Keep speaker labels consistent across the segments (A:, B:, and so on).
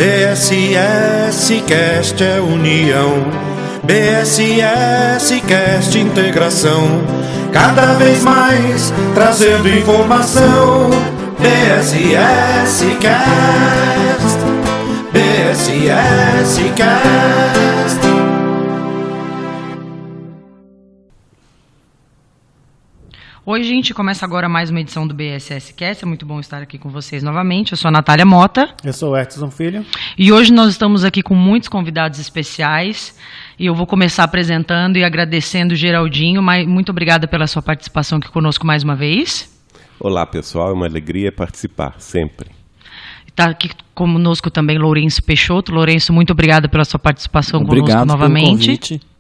A: BSS Cast é união, BSS Cast integração, cada vez mais trazendo informação. BSS Cast, BSS Cast.
B: Oi, gente, começa agora mais uma edição do BSS Cast. É muito bom estar aqui com vocês novamente. Eu sou a Natália Mota.
C: Eu sou o Edson Filho.
B: E hoje nós estamos aqui com muitos convidados especiais. E eu vou começar apresentando e agradecendo o Geraldinho. Muito obrigada pela sua participação aqui conosco mais uma vez.
D: Olá, pessoal. É uma alegria participar, sempre.
B: Está aqui conosco também Lourenço Peixoto. Lourenço, muito obrigada pela sua participação conosco novamente.
E: Pelo convite.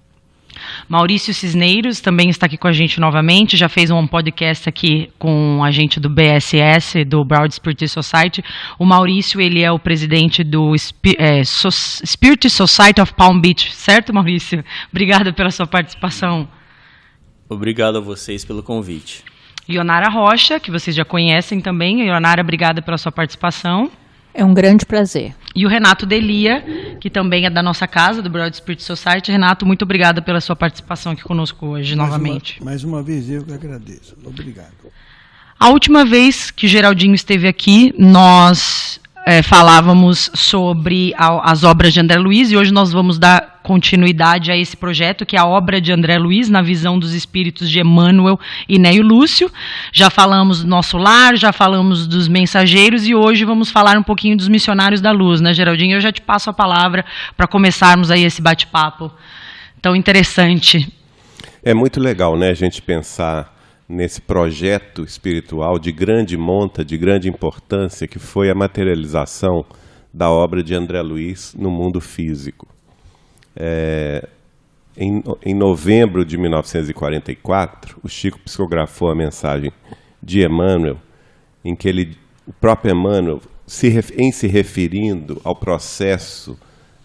B: Maurício Cisneiros também está aqui com a gente novamente, já fez um podcast aqui com a gente do BSS, do Broad Spirit Society. O Maurício, ele é o presidente do Spirit Society of Palm Beach, certo, Maurício? Obrigada pela sua participação.
E: Obrigado a vocês pelo convite.
B: Ionara Rocha, que vocês já conhecem também. Ionara, obrigada pela sua participação.
F: É um grande prazer.
B: E o Renato Delia, que também é da nossa casa, do Broad Spirit Society. Renato, muito obrigada pela sua participação aqui conosco hoje, novamente.
G: Mais uma vez eu que agradeço. Obrigado.
B: A última vez que Geraldinho esteve aqui, nós falávamos sobre as obras de André Luiz, e hoje nós vamos dar continuidade a esse projeto, que é a obra de André Luiz, na visão dos espíritos de Emmanuel e Neio Lúcio. Já falamos do Nosso Lar, já falamos dos mensageiros, e hoje vamos falar um pouquinho dos missionários da luz, né, Geraldinho? Eu já te passo a palavra para começarmos aí esse bate-papo tão interessante.
D: É muito legal, né, a gente pensar nesse projeto espiritual de grande monta, de grande importância, que foi a materialização da obra de André Luiz no mundo físico. Em novembro de 1944, o Chico psicografou a mensagem de Emmanuel, em que o próprio Emmanuel, em se referindo ao processo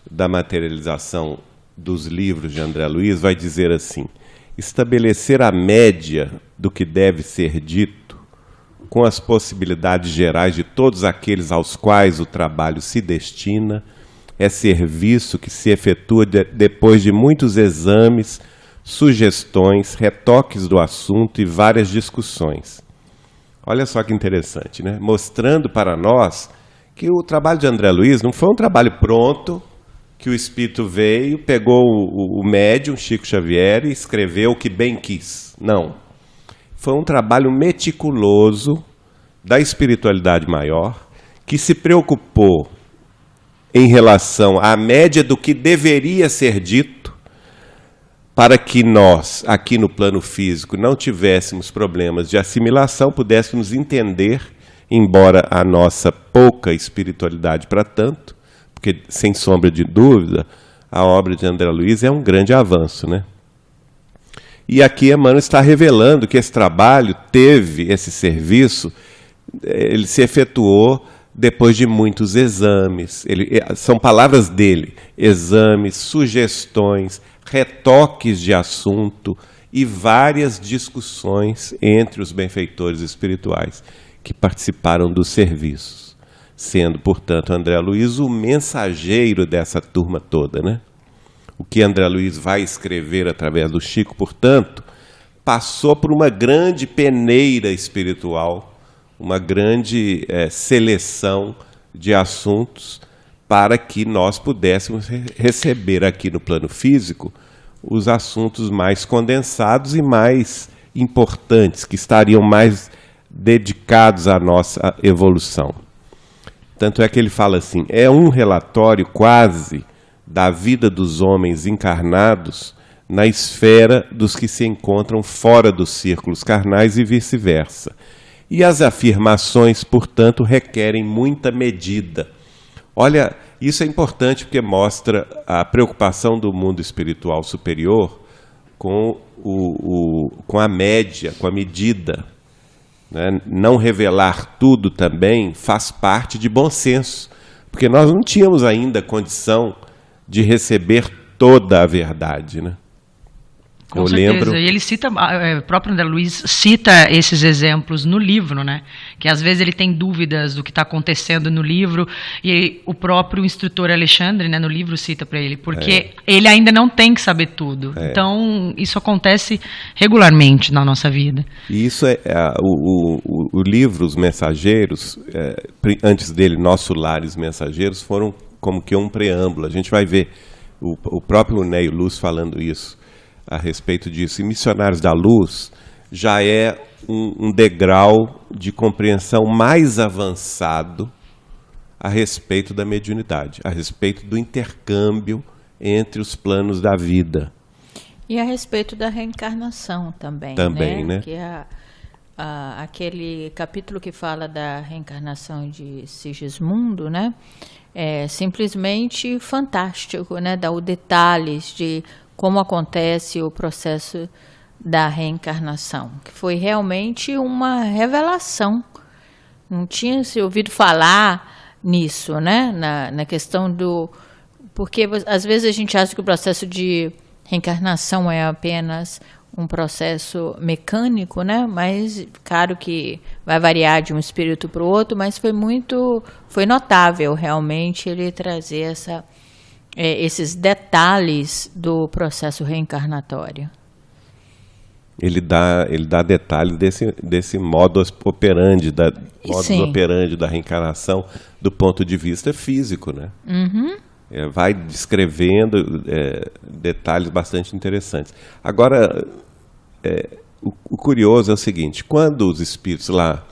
D: da materialização dos livros de André Luiz, vai dizer assim: estabelecer a média do que deve ser dito, com as possibilidades gerais de todos aqueles aos quais o trabalho se destina, é serviço que se efetua depois de muitos exames, sugestões, retoques do assunto e várias discussões. Olha só que interessante, né? Mostrando para nós que o trabalho de André Luiz não foi um trabalho pronto, que o Espírito veio, pegou o médium, Chico Xavier, e escreveu o que bem quis. Não. Foi um trabalho meticuloso da espiritualidade maior, que se preocupou em relação à média do que deveria ser dito, para que nós, aqui no plano físico, não tivéssemos problemas de assimilação, pudéssemos entender, embora a nossa pouca espiritualidade para tanto, porque, sem sombra de dúvida, a obra de André Luiz é um grande avanço, né? E aqui Emmanuel está revelando que esse trabalho teve, esse serviço, ele se efetuou depois de muitos exames. São palavras dele: exames, sugestões, retoques de assunto e várias discussões entre os benfeitores espirituais que participaram dos serviços, sendo, portanto, André Luiz o mensageiro dessa turma toda, né? O que André Luiz vai escrever através do Chico, portanto, passou por uma grande peneira espiritual, uma grande seleção de assuntos para que nós pudéssemos receber aqui no plano físico os assuntos mais condensados e mais importantes, que estariam mais dedicados à nossa evolução. Tanto é que ele fala assim: é um relatório quase da vida dos homens encarnados na esfera dos que se encontram fora dos círculos carnais e vice-versa. E as afirmações, portanto, requerem muita medida. Olha, isso é importante porque mostra a preocupação do mundo espiritual superior com a média, com a medida, né? Não revelar tudo também faz parte de bom senso, porque nós não tínhamos ainda condição de receber toda a verdade, né?
B: Com
D: Eu
B: certeza.
D: lembro.
B: E ele cita, o próprio André Luiz cita esses exemplos no livro, né? Que às vezes ele tem dúvidas do que está acontecendo no livro, e o próprio instrutor Alexandre, né, no livro cita para ele, porque ele ainda não tem que saber tudo. Então, isso acontece regularmente na nossa vida.
D: E isso o livro Os Mensageiros, antes dele, Nosso Lar e os Mensageiros, foram como que um preâmbulo. A gente vai ver o próprio Néio Luz falando isso, a respeito disso. E Missionários da Luz já é um degrau de compreensão mais avançado a respeito da mediunidade, a respeito do intercâmbio entre os planos da vida.
F: E a respeito da reencarnação também.
D: Também, né?
F: Que aquele capítulo que fala da reencarnação de Sigismundo, né? É simplesmente fantástico, né? Dá os detalhes de como acontece o processo da reencarnação, que foi realmente uma revelação. Não tinha se ouvido falar nisso, né? Na questão do... Porque às vezes a gente acha que o processo de reencarnação é apenas um processo mecânico, né? Mas claro que vai variar de um espírito para o outro, mas foi notável realmente ele trazer esses detalhes do processo reencarnatório.
D: Ele dá detalhes desse modus operandi da reencarnação do ponto de vista físico, né?
F: Uhum.
D: Vai descrevendo detalhes bastante interessantes. Agora, o curioso é o seguinte: quando os espíritos lá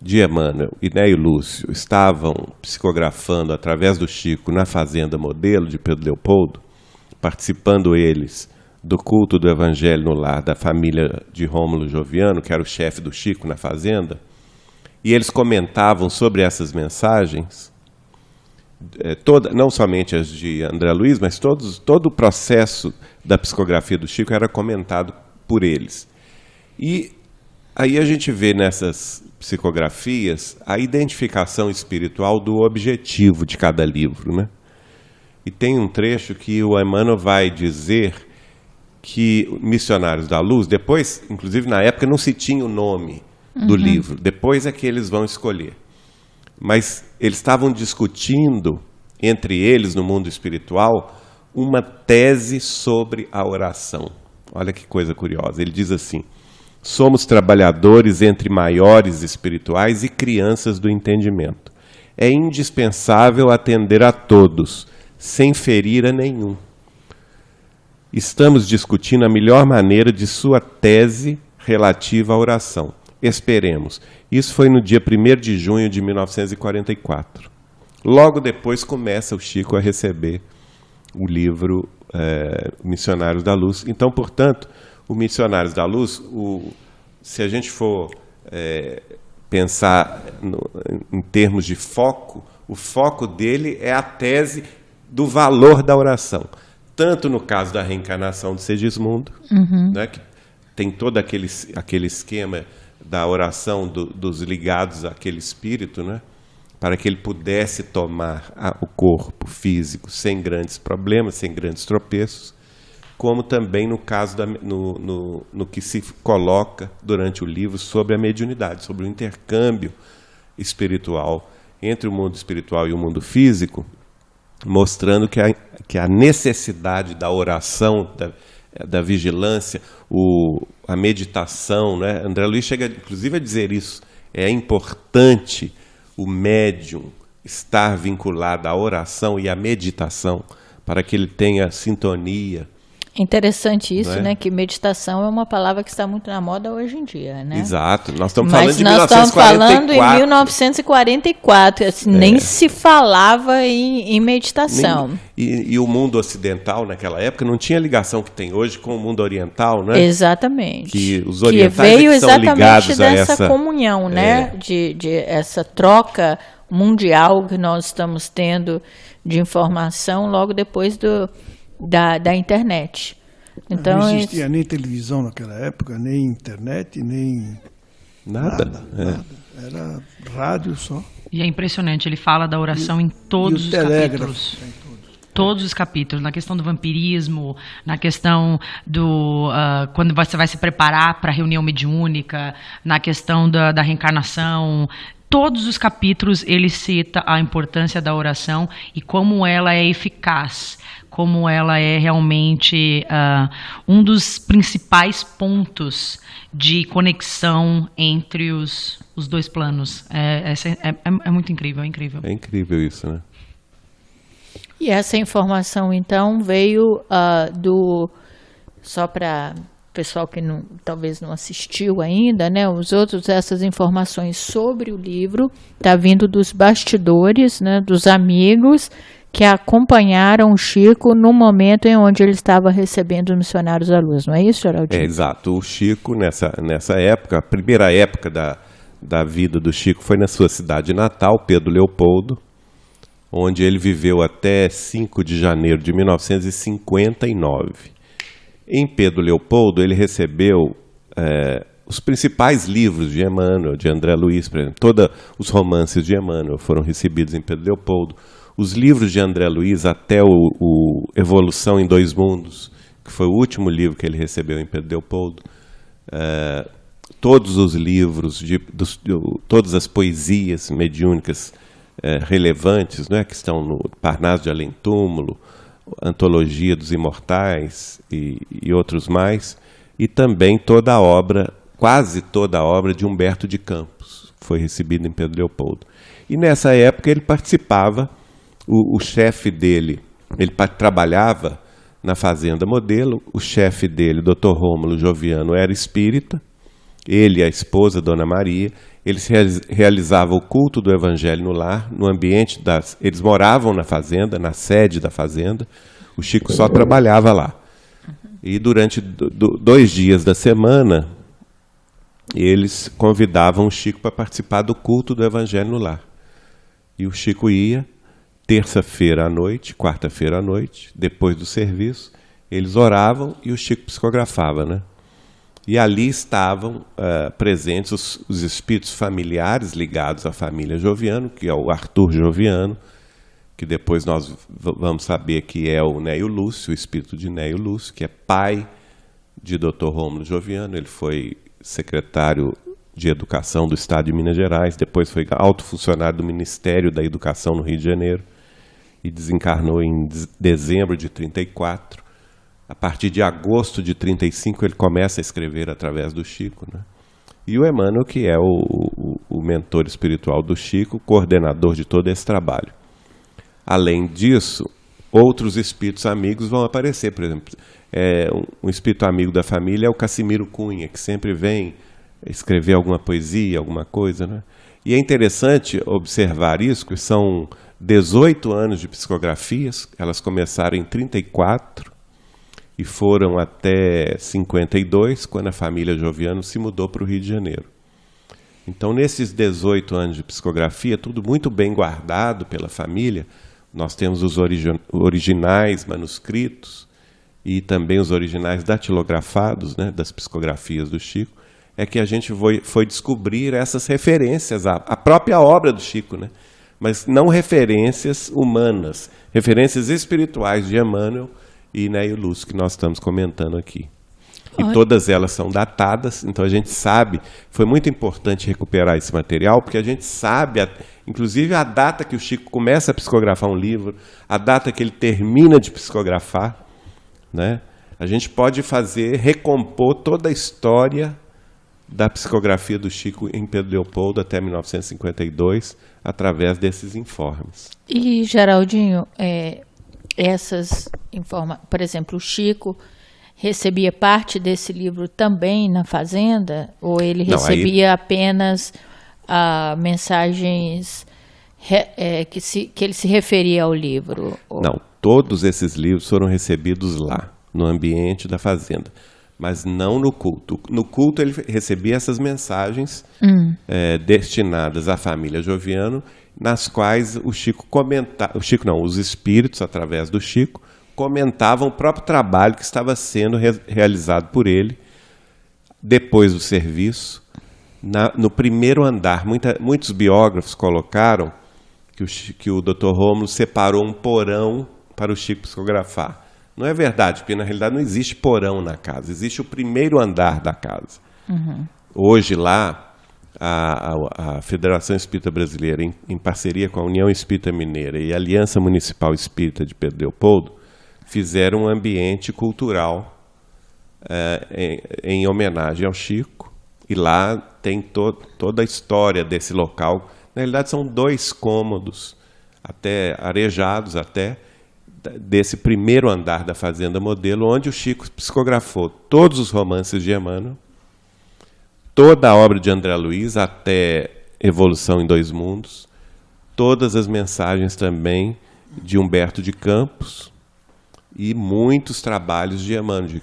D: de Emmanuel e Néio Lúcio estavam psicografando através do Chico na Fazenda Modelo de Pedro Leopoldo, participando eles do culto do Evangelho no lar da família de Rômulo Joviano, que era o chefe do Chico na Fazenda, e eles comentavam sobre essas mensagens, não somente as de André Luiz, mas todo o processo da psicografia do Chico era comentado por eles. E aí a gente vê nessas psicografias a identificação espiritual do objetivo de cada livro, né? E tem um trecho que o Emmanuel vai dizer que Missionários da Luz, depois, inclusive na época não se tinha o nome do livro, depois é que eles vão escolher. Mas eles estavam discutindo, entre eles, no mundo espiritual, uma tese sobre a oração. Olha que coisa curiosa. Ele diz assim: somos trabalhadores entre maiores espirituais e crianças do entendimento. É indispensável atender a todos, sem ferir a nenhum. Estamos discutindo a melhor maneira de sua tese relativa à oração. Esperemos. Isso foi no dia 1º de junho de 1944. Logo depois começa o Chico a receber o livro Missionários da Luz. Então, portanto, o Missionários da Luz, se a gente for pensar em termos de foco, o foco dele é a tese do valor da oração. Tanto no caso da reencarnação de Sigismundo, né, que tem todo aquele esquema da oração dos ligados àquele espírito, né, para que ele pudesse tomar o corpo físico sem grandes problemas, sem grandes tropeços, como também no caso no que se coloca durante o livro sobre a mediunidade, sobre o intercâmbio espiritual entre o mundo espiritual e o mundo físico, mostrando que a necessidade da oração, da vigilância, a meditação, né? André Luiz chega inclusive a dizer isso: é importante o médium estar vinculado à oração e à meditação para que ele tenha sintonia.
F: Interessante isso, né? Que meditação é uma palavra que está muito na moda hoje em dia, né?
D: Exato. Nós estamos falando de 1944.
F: Mas nós estamos falando em 1944. Assim, nem se falava em meditação.
D: E o mundo ocidental, naquela época, não tinha ligação que tem hoje com o mundo oriental, né?
F: Exatamente.
D: Que os orientais
F: veio
D: que são ligados
F: dessa comunhão, né? De essa troca mundial que nós estamos tendo de informação logo depois da internet. Então,
G: não existia nem televisão naquela época, nem internet, nem nada. Era rádio só.
B: E é impressionante, ele fala da oração em todos os capítulos. Todos os capítulos, na questão do vampirismo, na questão do quando você vai se preparar para a reunião mediúnica, na questão da reencarnação. Todos os capítulos ele cita a importância da oração e como ela é eficaz, como ela é realmente um dos principais pontos de conexão entre os dois planos. É muito incrível, é incrível.
D: É incrível isso, né?
F: E essa informação, então, veio só para o pessoal que talvez não assistiu ainda, né? Os outros, essas informações sobre o livro, está vindo dos bastidores, né? Dos amigos que acompanharam o Chico no momento em onde ele estava recebendo os missionários da luz, não é isso, Geraldinho?
D: Exato. O Chico, nessa época, a primeira época da vida do Chico foi na sua cidade natal, Pedro Leopoldo, onde ele viveu até 5 de janeiro de 1959. Em Pedro Leopoldo, ele recebeu os principais livros de Emmanuel, de André Luiz, por exemplo. Todos os romances de Emmanuel foram recebidos em Pedro Leopoldo. Os livros de André Luiz, até o Evolução em Dois Mundos, que foi o último livro que ele recebeu em Pedro Leopoldo. Todos os livros, todas as poesias mediúnicas relevantes, né, que estão no Parnaso de Além Túmulo, Antologia dos Imortais e outros mais, e também toda a obra, quase toda a obra de Humberto de Campos, foi recebida em Pedro Leopoldo. E nessa época ele participava, o chefe dele, ele trabalhava na Fazenda Modelo, o chefe dele, Dr. Rômulo Joviano, era espírita, ele e a esposa, Dona Maria, eles realizavam o culto do Evangelho no lar, no ambiente eles moravam na fazenda, na sede da fazenda, o Chico só trabalhava lá. E durante 2 dias da semana, eles convidavam o Chico para participar do culto do Evangelho no lar. E o Chico ia, terça-feira à noite, quarta-feira à noite, depois do serviço, eles oravam e o Chico psicografava, né? E ali estavam presentes os espíritos familiares ligados à família Joviano, que é o Arthur Joviano, que depois nós vamos saber que é o Neio Lúcio, o espírito de Neio Lúcio, que é pai de Dr. Rômulo Joviano. Ele foi secretário de Educação do Estado de Minas Gerais, depois foi alto funcionário do Ministério da Educação no Rio de Janeiro e desencarnou em dezembro de 1934. A partir de agosto de 1935, ele começa a escrever através do Chico, né? E o Emmanuel, que é o mentor espiritual do Chico, coordenador de todo esse trabalho. Além disso, outros espíritos amigos vão aparecer. Por exemplo, um espírito amigo da família é o Cassimiro Cunha, que sempre vem escrever alguma poesia, alguma coisa, né? E é interessante observar isso, que são 18 anos de psicografias, elas começaram em 1934, e foram até 52, quando a família Joviano se mudou para o Rio de Janeiro. Então, nesses 18 anos de psicografia, tudo muito bem guardado pela família. Nós temos os originais manuscritos e também os originais datilografados, né, das psicografias do Chico. É que a gente foi descobrir essas referências à própria obra do Chico, né? Mas não referências humanas, referências espirituais de Emmanuel e Neio Lúcio, que nós estamos comentando aqui. E todas elas são datadas, então a gente sabe, foi muito importante recuperar esse material, porque a gente sabe, inclusive a data que o Chico começa a psicografar um livro, a data que ele termina de psicografar, né? A gente pode recompor toda a história da psicografia do Chico em Pedro Leopoldo até 1952, através desses informes.
F: E, Geraldinho, essas informações, por exemplo, o Chico recebia parte desse livro também na Fazenda? Ou ele recebia apenas mensagens que ele se referia ao livro?
D: Não, todos esses livros foram recebidos lá, no ambiente da Fazenda, mas não no culto. No culto ele recebia essas mensagens destinadas à família Joviano, nas quais o Chico comentava, os espíritos, através do Chico, comentavam o próprio trabalho que estava sendo realizado por ele depois do serviço. No primeiro andar, muitos biógrafos colocaram que o Dr. Rômulo separou um porão para o Chico psicografar. Não é verdade, porque na realidade não existe porão na casa, existe o primeiro andar da casa. Hoje lá, a Federação Espírita Brasileira, em parceria com a União Espírita Mineira e a Aliança Municipal Espírita de Pedro Leopoldo, fizeram um ambiente cultural em homenagem ao Chico, e lá tem toda a história desse local. Na realidade são 2 cômodos, até arejados desse primeiro andar da Fazenda Modelo, onde o Chico psicografou todos os romances de Emmanuel, toda a obra de André Luiz, até Evolução em 2 Mundos, todas as mensagens também de Humberto de Campos e muitos trabalhos de Emmanuel,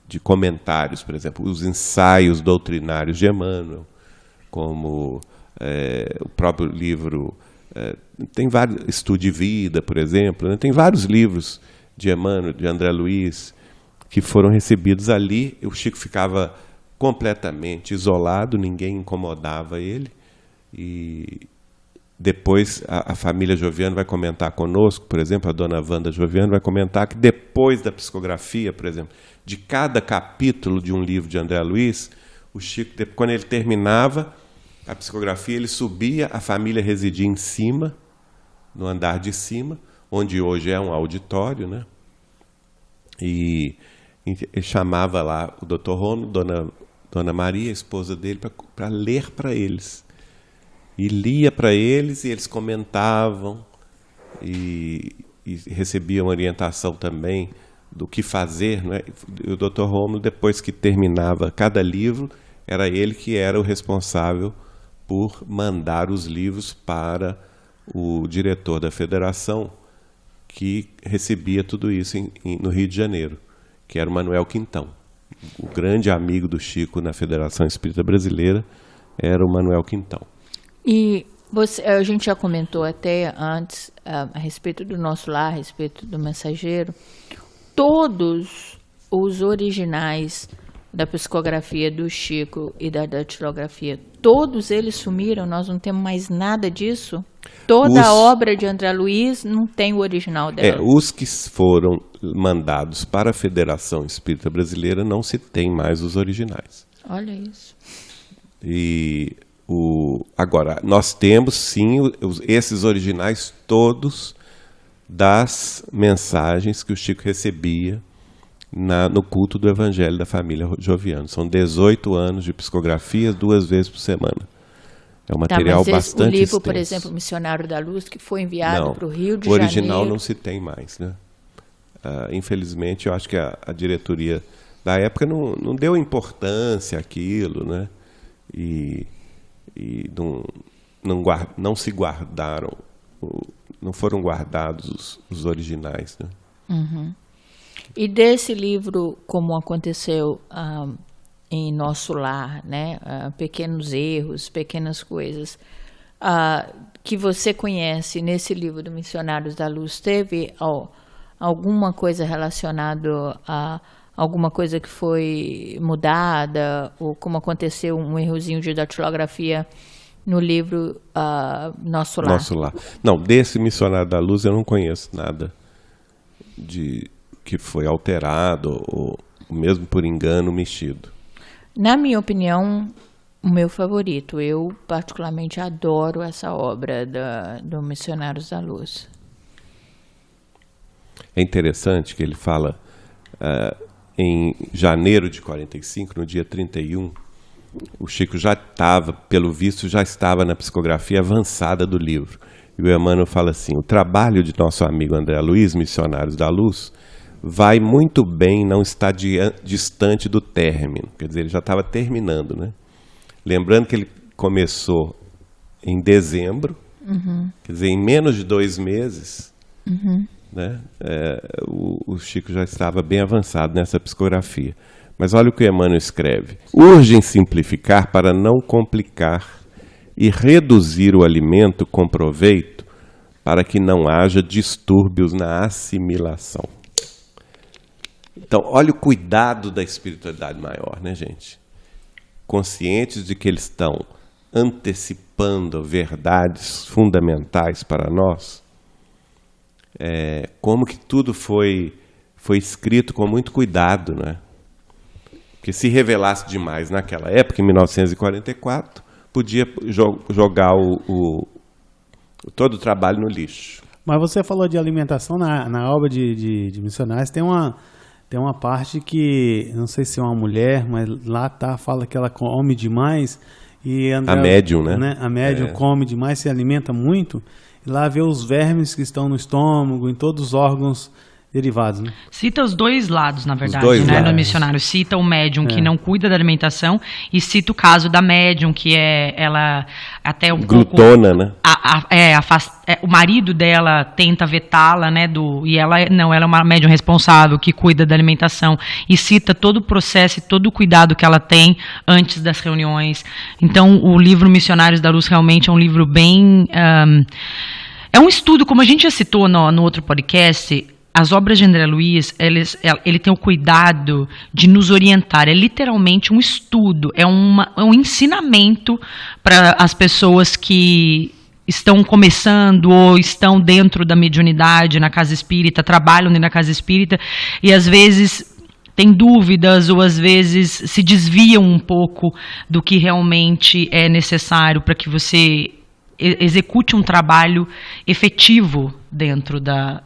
D: de comentários, por exemplo, os ensaios doutrinários de Emmanuel, como o próprio livro... tem vários, Estudo de Vida, por exemplo, né? Tem vários livros de Emmanuel, de André Luiz, que foram recebidos ali. O Chico ficava completamente isolado, ninguém incomodava ele. E depois a família Joviano vai comentar conosco, por exemplo, a dona Wanda Joviano vai comentar que depois da psicografia, por exemplo, de cada capítulo de um livro de André Luiz, o Chico, quando ele terminava a psicografia, ele subia, a família residia em cima, no andar de cima, onde hoje é um auditório, né? E ele chamava lá o Dr. Rono, Dona Maria, a esposa dele, para ler para eles. E lia para eles, e eles comentavam, e recebiam orientação também do que fazer, né? E o Dr. Rono, depois que terminava cada livro, era ele que era o responsável por mandar os livros para o diretor da federação, que recebia tudo isso no Rio de Janeiro, que era o Manuel Quintão. O grande amigo do Chico na Federação Espírita Brasileira era o Manuel Quintão.
F: E a gente já comentou até antes a respeito do Nosso Lar, a respeito do Mensageiro. Todos os originais da psicografia do Chico e da datilografia, todos eles sumiram, nós não temos mais nada disso? Toda a obra de André Luiz não tem o original dela?
D: Os que foram mandados para a Federação Espírita Brasileira não se tem mais os originais.
F: Olha isso.
D: Agora, nós temos sim esses originais todos das mensagens que o Chico recebia no culto do Evangelho da família Joviano. São 18 anos de psicografia, 2 vezes por semana. É um material bastante
F: o livro,
D: extenso.
F: por exemplo, Missionário da Luz, que foi enviado para o Rio de Janeiro...
D: O original não se tem mais, né? Infelizmente, eu acho que a diretoria da época não deu importância àquilo, né? E não se guardaram, não foram guardados os originais, né?
F: Uhum. E desse livro, como aconteceu em Nosso Lar, né? Pequenos erros, pequenas coisas, que você conhece nesse livro do Missionários da Luz, teve alguma coisa relacionada a alguma coisa que foi mudada, ou como aconteceu um errozinho de datilografia no livro Nosso Lar?
D: Nosso Lar. Não, desse Missionário da Luz eu não conheço nada que foi alterado ou mesmo por engano mexido.
F: Na minha opinião, o meu favorito. Eu particularmente adoro essa obra do Missionários da Luz.
D: É interessante que ele fala em janeiro de 45, no dia 31, o Chico já estava, pelo visto, já estava na psicografia avançada do livro. E o Emmanuel fala assim: o trabalho de nosso amigo André Luiz, Missionários da Luz, vai muito bem não estar distante do término. Quer dizer, ele já estava terminando, né? Lembrando que ele começou em dezembro, quer dizer, em menos de 2 meses, né? O Chico já estava bem avançado nessa psicografia. Mas olha o que o Emmanuel escreve: urge em simplificar para não complicar e reduzir o alimento com proveito para que não haja distúrbios na assimilação. Então, olha o cuidado da espiritualidade maior, né, gente? Conscientes de que eles estão antecipando verdades fundamentais para nós, como que tudo foi escrito com muito cuidado, né? Porque se revelasse demais naquela época, em 1944, podia jogar todo o trabalho no lixo.
C: Mas você falou de alimentação na obra de Missionários, tem uma parte que, não sei se é uma mulher, mas lá fala que ela come demais. E a médium, né? A médium come demais, se alimenta muito, e lá vê os vermes que estão no estômago, em todos os órgãos derivados, né?
B: Cita os dois lados, na verdade, né, no missionário. Cita o médium que não cuida da alimentação e cita o caso da médium, que ela até um
D: glutona,
B: pouco,
D: né?
B: O marido dela tenta vetá-la, né, e ela é uma médium responsável que cuida da alimentação e cita todo o processo e todo o cuidado que ela tem antes das reuniões. Então, o livro Missionários da Luz realmente é um livro bem... é um estudo, como a gente já citou no outro podcast. As obras de André Luiz, ele tem o cuidado de nos orientar. É literalmente um estudo, é um ensinamento para as pessoas que estão começando ou estão dentro da mediunidade na casa espírita, trabalham dentro da casa espírita e às vezes têm dúvidas ou às vezes se desviam um pouco do que realmente é necessário para que você execute um trabalho efetivo dentro da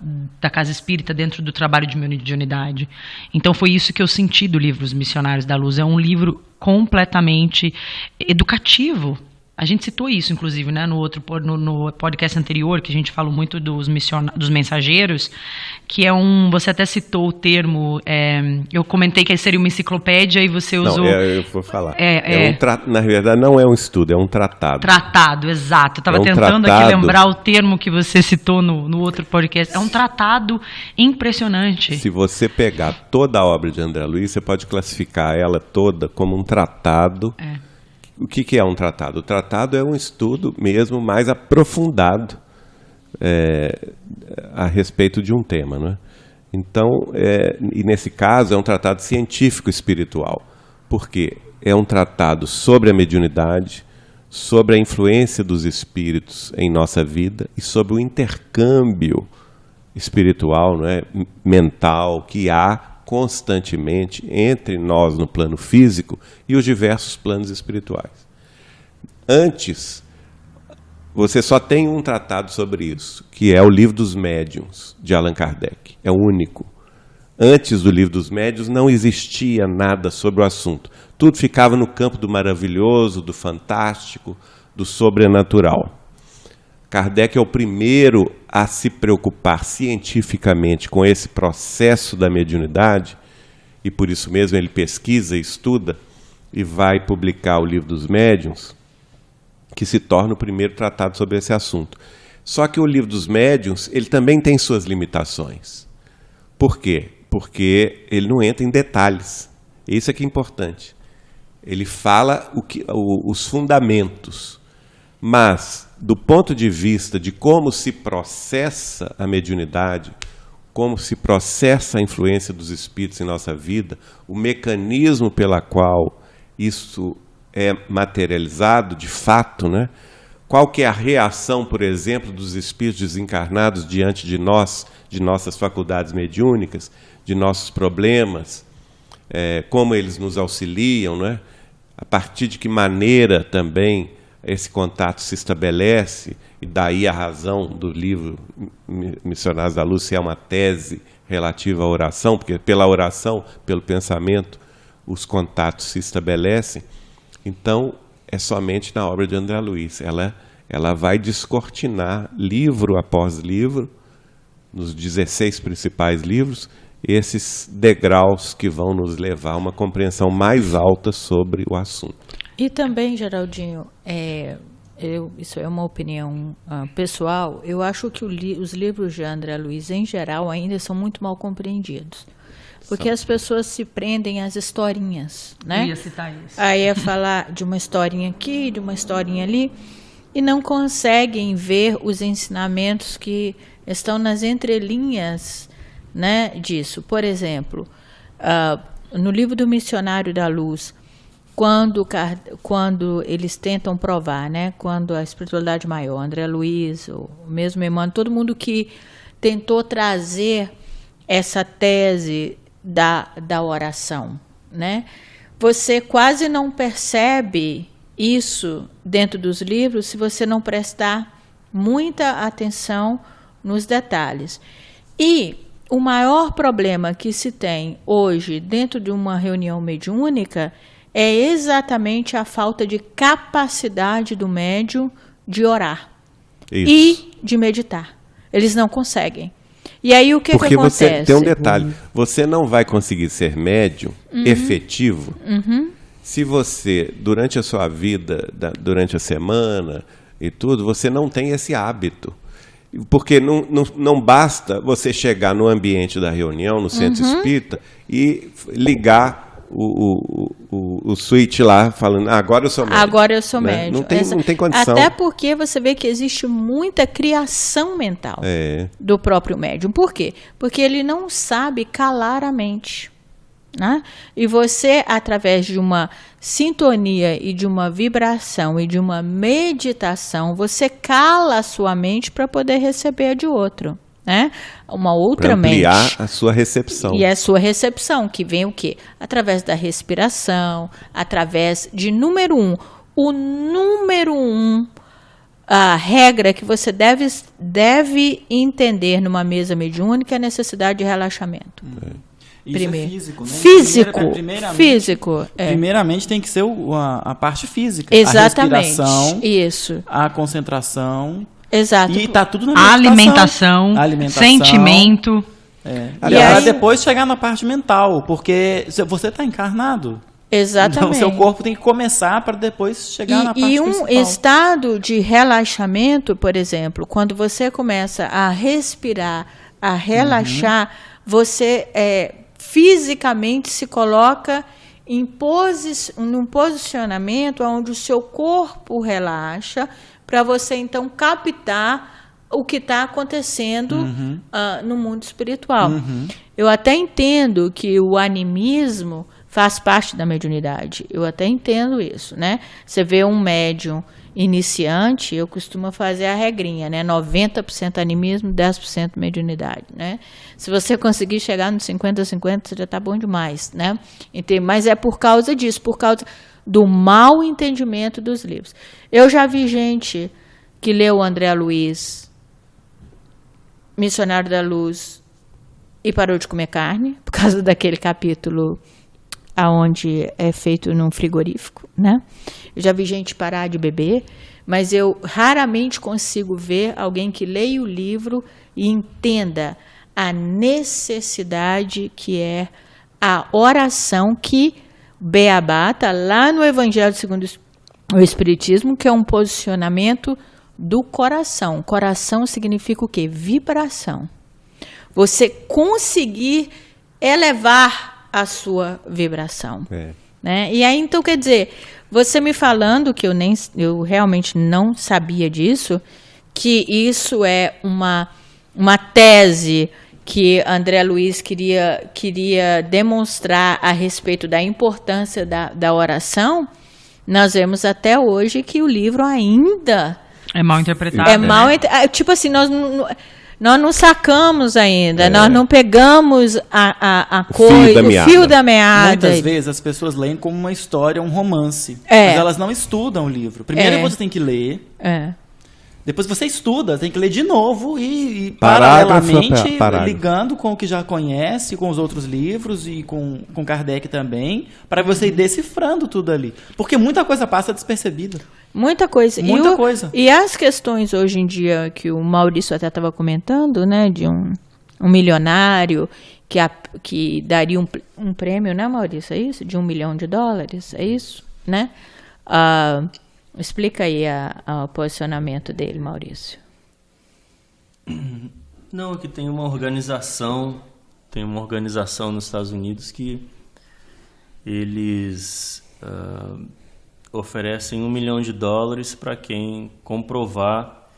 B: casa espírita, dentro do trabalho de mediunidade. Então foi isso que eu senti do livro Os Missionários da Luz. É um livro completamente educativo. A gente citou isso, inclusive, né, no podcast anterior, que a gente falou muito dos mensageiros, que é você até citou o termo, eu comentei que seria uma enciclopédia e você usou...
D: Não, eu vou falar. Na verdade, não é um estudo, é um tratado.
B: Tratado, exato. Eu estava tentando aqui lembrar o termo que você citou no outro podcast. É um tratado impressionante.
D: Se você pegar toda a obra de André Luiz, você pode classificar ela toda como um tratado. O que é um tratado? O tratado é um estudo mesmo mais aprofundado a respeito de um tema, não é? Então, e nesse caso, é um tratado científico espiritual. Por quê? É um tratado sobre a mediunidade, sobre a influência dos espíritos em nossa vida e sobre o intercâmbio espiritual, não é? Mental, que há constantemente entre nós no plano físico e os diversos planos espirituais. Antes, você só tem um tratado sobre isso, que é o Livro dos Médiuns, de Allan Kardec. É o único. Antes do Livro dos Médiuns não existia nada sobre o assunto. Tudo ficava no campo do maravilhoso, do fantástico, do sobrenatural. Kardec é o primeiro a se preocupar cientificamente com esse processo da mediunidade, e por isso mesmo ele pesquisa e estuda, e vai publicar o Livro dos Médiuns, que se torna o primeiro tratado sobre esse assunto. Só que o Livro dos Médiuns, ele também tem suas limitações. Por quê? Porque ele não entra em detalhes. Isso é que é importante. Ele fala os fundamentos, mas do ponto de vista de como se processa a mediunidade, como se processa a influência dos espíritos em nossa vida, o mecanismo pela qual isso é materializado de fato, né? Qual que é a reação, por exemplo, dos espíritos desencarnados diante de nós, de nossas faculdades mediúnicas, de nossos problemas, como eles nos auxiliam, né? A partir de que maneira também esse contato se estabelece, e daí a razão do livro Missionários da Luz, se é uma tese relativa à oração, porque pela oração, pelo pensamento, os contatos se estabelecem. Então, é somente na obra de André Luiz. Ela vai descortinar, livro após livro, nos 16 principais livros, esses degraus que vão nos levar a uma compreensão mais alta sobre o assunto.
F: E também, Geraldinho, isso é uma opinião pessoal, eu acho que os livros de André Luiz, em geral, ainda são muito mal compreendidos. Porque as pessoas se prendem às historinhas, né?
B: Eu ia citar isso.
F: Aí é falar de uma historinha aqui, de uma historinha ali, e não conseguem ver os ensinamentos que estão nas entrelinhas, né, disso. Por exemplo, no livro do Missionário da Luz, quando eles tentam provar, né, quando a espiritualidade maior, André Luiz, o mesmo Emmanuel, todo mundo que tentou trazer essa tese da oração, né? Você quase não percebe isso dentro dos livros se você não prestar muita atenção nos detalhes. E o maior problema que se tem hoje dentro de uma reunião mediúnica é exatamente a falta de capacidade do médium de orar e de meditar. Eles não conseguem. E aí o que acontece?
D: Porque você tem um detalhe, você não vai conseguir ser médium efetivo se você, durante a sua vida, durante a semana e tudo, você não tem esse hábito. Porque não basta você chegar no ambiente da reunião, no centro espírita, e ligar o switch lá, falando, agora eu sou médium.
F: Agora eu sou médium.
D: Não tem condição.
F: Até porque você vê que existe muita criação mental do próprio médium. Por quê? Porque ele não sabe calar a mente. Né? E você, através de uma sintonia e de uma vibração e de uma meditação, você cala a sua mente para poder receber a de outro. Né? Uma outra mente.
D: Para ampliar a sua recepção.
F: E a sua recepção, que vem o quê? Através da respiração, através de número 1. O número 1, a regra que você deve entender numa mesa mediúnica é a necessidade de relaxamento.
H: Isso é físico, né?
F: Físico.
H: Primeiramente tem que ser a parte física.
F: Exatamente.
H: A respiração,
F: isso.
H: A concentração.
F: Exato.
H: E tá tudo na meditação.
B: Alimentação, sentimento.
H: E para depois chegar na parte mental, porque você está encarnado.
F: Exatamente.
H: Então, seu corpo tem que começar para depois chegar na parte principal.
F: E um estado de relaxamento, por exemplo, quando você começa a respirar, a relaxar, você fisicamente se coloca num posicionamento onde o seu corpo relaxa, para você então captar o que está acontecendo no mundo espiritual. Eu até entendo que o animismo faz parte da mediunidade. Eu até entendo isso, né? Você vê um médium iniciante, eu costumo fazer a regrinha, né? 90% animismo, 10% mediunidade, né? Se você conseguir chegar nos 50-50, você já está bom demais, né? Mas é por causa disso, por causa do mau entendimento dos livros. Eu já vi gente que leu André Luiz, Missionário da Luz, e parou de comer carne, por causa daquele capítulo aonde é feito num frigorífico, né? Eu já vi gente parar de beber, mas eu raramente consigo ver alguém que leia o livro e entenda a necessidade que é a oração, que Beabá está lá no Evangelho segundo o Espiritismo, que é um posicionamento do coração. Coração significa o quê? Vibração. Você conseguir elevar a sua vibração. Né? E aí, então, quer dizer, você me falando que eu realmente não sabia disso, que isso é uma tese que André Luiz queria demonstrar a respeito da importância da oração, nós vemos até hoje que o livro ainda
B: é mal interpretado.
F: Tipo assim, nós não sacamos ainda, nós não pegamos o fio da meada.
H: Muitas vezes as pessoas leem como uma história, um romance, mas elas não estudam o livro. Primeiro você tem que ler, depois você estuda, tem que ler de novo e paralelamente ligando com o que já conhece, com os outros livros e com Kardec também, para você ir decifrando tudo ali. Porque muita coisa passa despercebida.
F: Muita coisa.
H: Coisa.
F: E as questões hoje em dia que o Maurício até estava comentando, né, de um milionário que daria um prêmio, né, Maurício? É isso? De $1 milhão, é isso? Né? Explica aí o posicionamento dele, Maurício.
E: Não, que tem uma organização nos Estados Unidos que eles oferecem $1 milhão para quem comprovar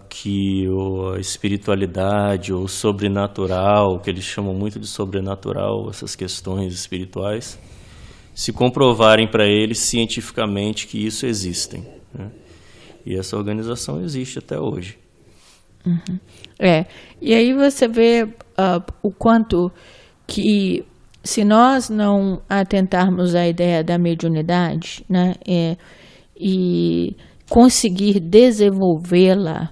E: que a espiritualidade ou sobrenatural, que eles chamam muito de sobrenatural, essas questões espirituais, se comprovarem para eles cientificamente que isso existem, né? E essa organização existe até hoje.
F: Uhum. E aí você vê o quanto que, se nós não atentarmos à ideia da mediunidade, né, e conseguir desenvolvê-la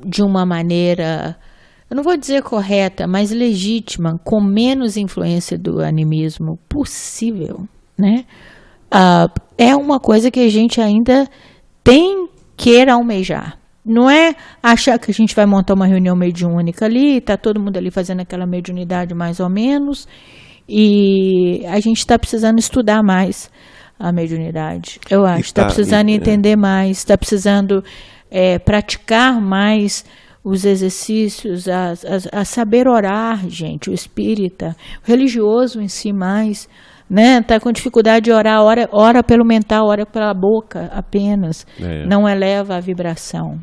F: de uma maneira, eu não vou dizer correta, mas legítima, com menos influência do animismo possível, né, é uma coisa que a gente ainda tem que almejar. Não é achar que a gente vai montar uma reunião mediúnica ali, está todo mundo ali fazendo aquela mediunidade mais ou menos, e a gente está precisando estudar mais a mediunidade. Eu acho, está precisando entender mais, está precisando praticar mais os exercícios, a saber orar, gente, o espírita, o religioso em si mais, né? Está com dificuldade de orar, ora pelo mental, ora pela boca apenas, não eleva a vibração.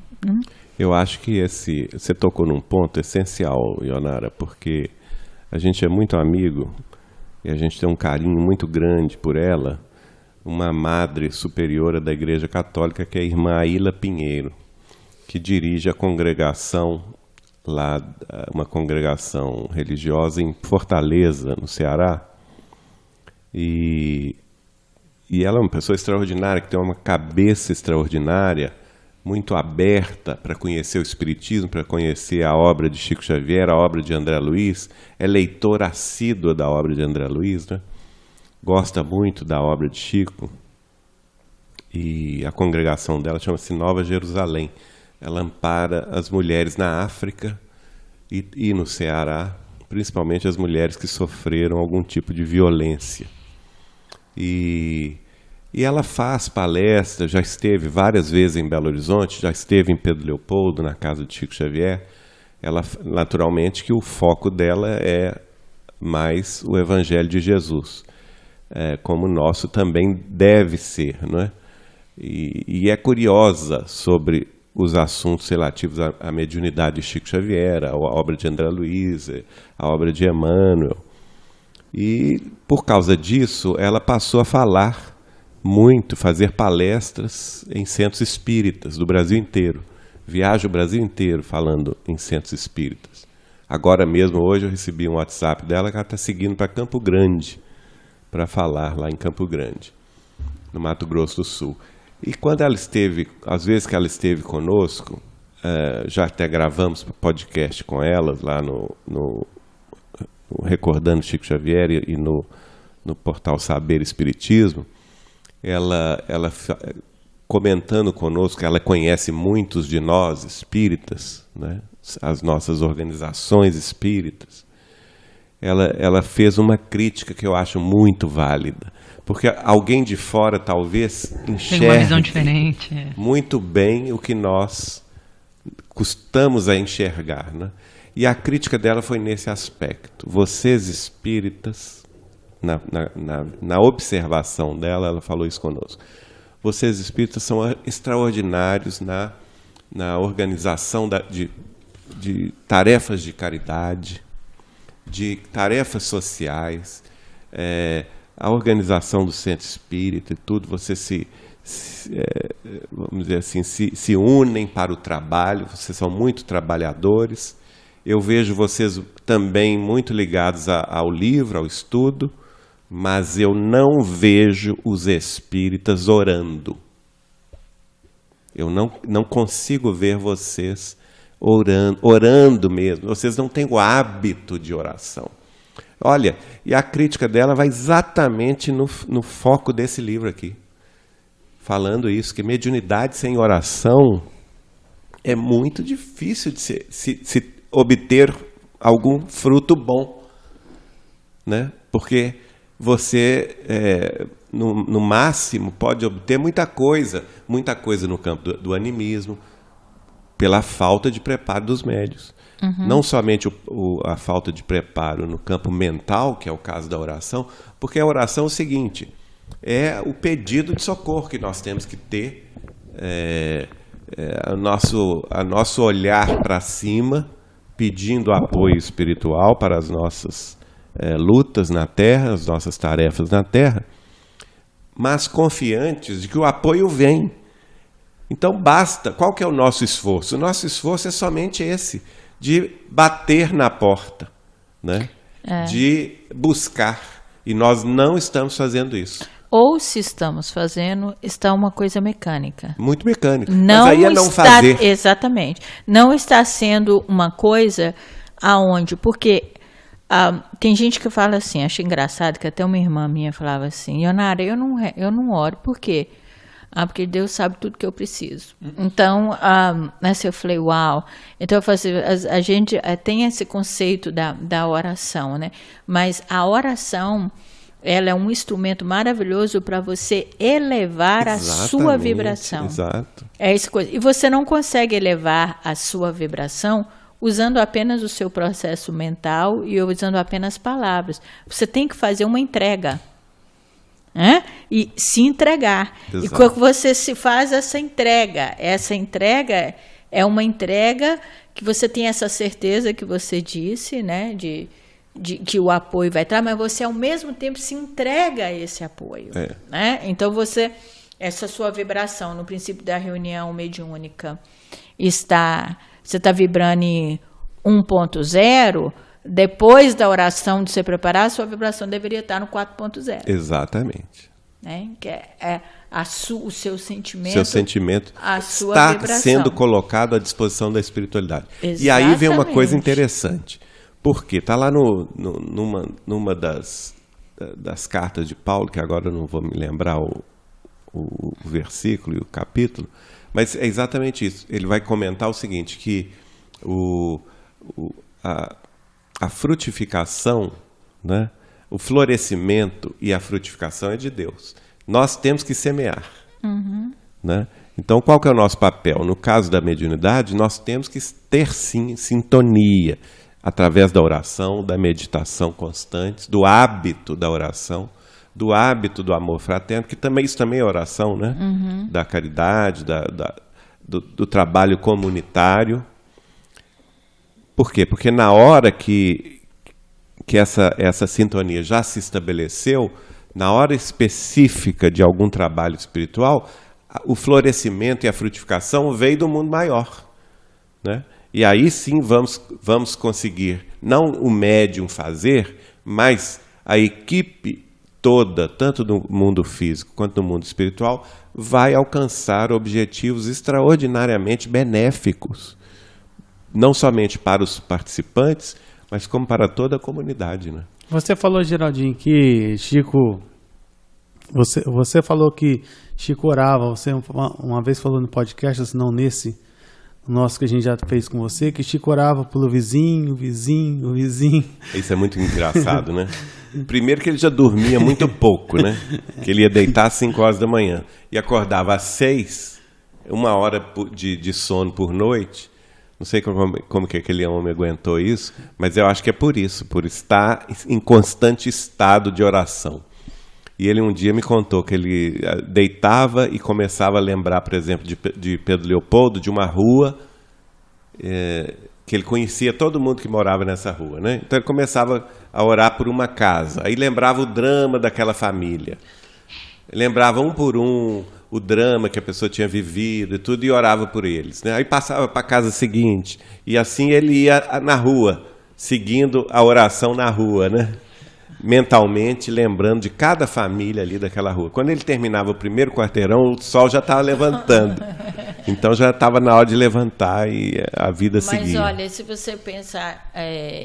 D: Eu acho que você tocou num ponto essencial, Ionara, porque a gente é muito amigo e a gente tem um carinho muito grande por ela, uma madre superiora da Igreja Católica, que é a irmã Aila Pinheiro, que dirige a congregação lá, uma congregação religiosa em Fortaleza, no Ceará. E ela é uma pessoa extraordinária, que tem uma cabeça extraordinária, muito aberta para conhecer o Espiritismo, para conhecer a obra de Chico Xavier, a obra de André Luiz, é leitora assídua da obra de André Luiz, né? Gosta muito da obra de Chico, e a congregação dela chama-se Nova Jerusalém. Ela ampara as mulheres na África e no Ceará, principalmente as mulheres que sofreram algum tipo de violência. E ela faz palestras, já esteve várias vezes em Belo Horizonte, já esteve em Pedro Leopoldo, na casa de Chico Xavier. Ela, naturalmente, que o foco dela é mais o Evangelho de Jesus, como o nosso também deve ser, não é? E é curiosa sobre os assuntos relativos à mediunidade de Chico Xavier, a obra de André Luiz, a obra de Emmanuel. E, por causa disso, ela passou a falar muito, fazer palestras em centros espíritas do Brasil inteiro. Viaja o Brasil inteiro falando em centros espíritas. Agora mesmo, hoje, eu recebi um WhatsApp dela que ela está seguindo para Campo Grande, para falar lá em Campo Grande, no Mato Grosso do Sul. E quando ela esteve, às vezes que ela esteve conosco, já até gravamos podcast com ela, lá no Recordando Chico Xavier e no portal Saber Espiritismo, ela comentando conosco, ela conhece muitos de nós espíritas, né, as nossas organizações espíritas. Ela fez uma crítica que eu acho muito válida, porque alguém de fora talvez enxergue
B: uma visão diferente,
D: muito bem o que nós custamos a enxergar, né? E a crítica dela foi nesse aspecto. Vocês espíritas, na observação dela, ela falou isso conosco. Vocês espíritas são extraordinários na organização de tarefas de caridade, de tarefas sociais, a organização do centro espírita e tudo. Vocês vamos dizer assim, se unem para o trabalho, vocês são muito trabalhadores. Eu vejo vocês também muito ligados ao livro, ao estudo, mas eu não vejo os espíritas orando. Eu não consigo ver vocês orando mesmo. Vocês não têm o hábito de oração. Olha, e a crítica dela vai exatamente no foco desse livro aqui. Falando isso, que mediunidade sem oração é muito difícil de se obter algum fruto bom, né? Porque você, no máximo, pode obter muita coisa no campo do animismo, pela falta de preparo dos médiuns. Uhum. Não somente a falta de preparo no campo mental, que é o caso da oração, porque a oração é o seguinte, é o pedido de socorro que nós temos que ter, nosso olhar para cima, pedindo apoio espiritual para as nossas lutas na Terra, as nossas tarefas na Terra, mas confiantes de que o apoio vem. Então basta, qual que é o nosso esforço? O nosso esforço é somente esse, de bater na porta, né? De buscar, e nós não estamos fazendo isso.
F: Ou se estamos fazendo, está uma coisa mecânica.
D: Muito mecânica. Mas aí é não fazer.
F: Exatamente. Não está sendo uma coisa aonde, porque tem gente que fala assim, acho engraçado que até uma irmã minha falava assim, Ionara, eu não oro, por quê? Porque Deus sabe tudo que eu preciso. Então, nessa eu falei, uau. Então, a gente tem esse conceito da oração, né? Mas a oração, ela é um instrumento maravilhoso para você elevar a sua vibração.
D: Exato.
F: É essa coisa. E você não consegue elevar a sua vibração usando apenas o seu processo mental e usando apenas palavras. Você tem que fazer uma entrega. E se entregar. Exato. E quando você se faz essa entrega é uma entrega que você tem essa certeza que você disse, né, de que o apoio vai estar, mas você ao mesmo tempo se entrega a esse apoio, né? Então essa sua vibração no princípio da reunião mediúnica você está vibrando em 1.0. Depois da oração de se preparar, a sua vibração deveria estar no 4.0.
D: Exatamente.
F: Né? Que o seu sentimento.
D: Seu sentimento
F: a sua
D: está
F: vibração.
D: Sendo colocado à disposição da espiritualidade.
F: Exatamente.
D: E aí vem uma coisa interessante. Porque está lá numa das cartas de Paulo, que agora eu não vou me lembrar o versículo e o capítulo, mas é exatamente isso. Ele vai comentar o seguinte, que a frutificação, né? O florescimento e a frutificação é de Deus. Nós temos que semear. Né? Então, qual que é o nosso papel? No caso da mediunidade, nós temos que ter, sim, sintonia, através da oração, da meditação constante, do hábito da oração, do hábito do amor fraterno, que isso também é oração, né? Da caridade, do trabalho comunitário. Por quê? Porque na hora que essa sintonia já se estabeleceu, na hora específica de algum trabalho espiritual, o florescimento e a frutificação veio do mundo maior, né? E aí sim vamos conseguir, não o médium fazer, mas a equipe toda, tanto no mundo físico quanto no mundo espiritual, vai alcançar objetivos extraordinariamente benéficos, não somente para os participantes, mas como para toda a comunidade, né?
C: Você falou, Geraldinho, que Chico... Você falou que Chico orava, você uma vez falou no podcast, se não nesse nosso que a gente já fez com você, que Chico orava pelo vizinho.
D: Isso é muito engraçado, né? Primeiro que ele já dormia muito pouco, né? Que ele ia deitar às 5 horas da manhã e acordava às 6, 1 hora de sono por noite. Não sei como que aquele homem aguentou isso, mas eu acho que é por isso, por estar em constante estado de oração. E ele um dia me contou que ele deitava e começava a lembrar, por exemplo, de Pedro Leopoldo, de uma rua que ele conhecia todo mundo que morava nessa rua, né? Então ele começava a orar por uma casa, aí lembrava o drama daquela família, lembrava um por um o drama que a pessoa tinha vivido e tudo, e orava por eles, né? Aí passava para a casa seguinte, e assim ele ia na rua, seguindo a oração na rua, né? Mentalmente lembrando de cada família ali daquela rua. Quando ele terminava o primeiro quarteirão, o sol já estava levantando. Então já estava na hora de levantar e a vida seguia.
F: Mas olha, se você pensar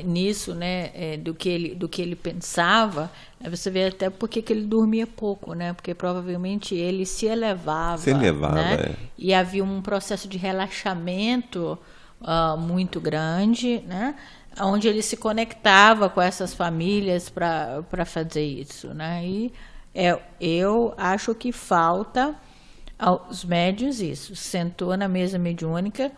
F: nisso, né, do que ele pensava, você vê até porque que ele dormia pouco, né? Porque provavelmente ele se elevava. Né? E havia um processo de relaxamento muito grande, né? Onde ele se conectava com essas famílias para fazer isso, né? E eu acho que falta aos médiuns isso. Sentou na mesa mediúnica,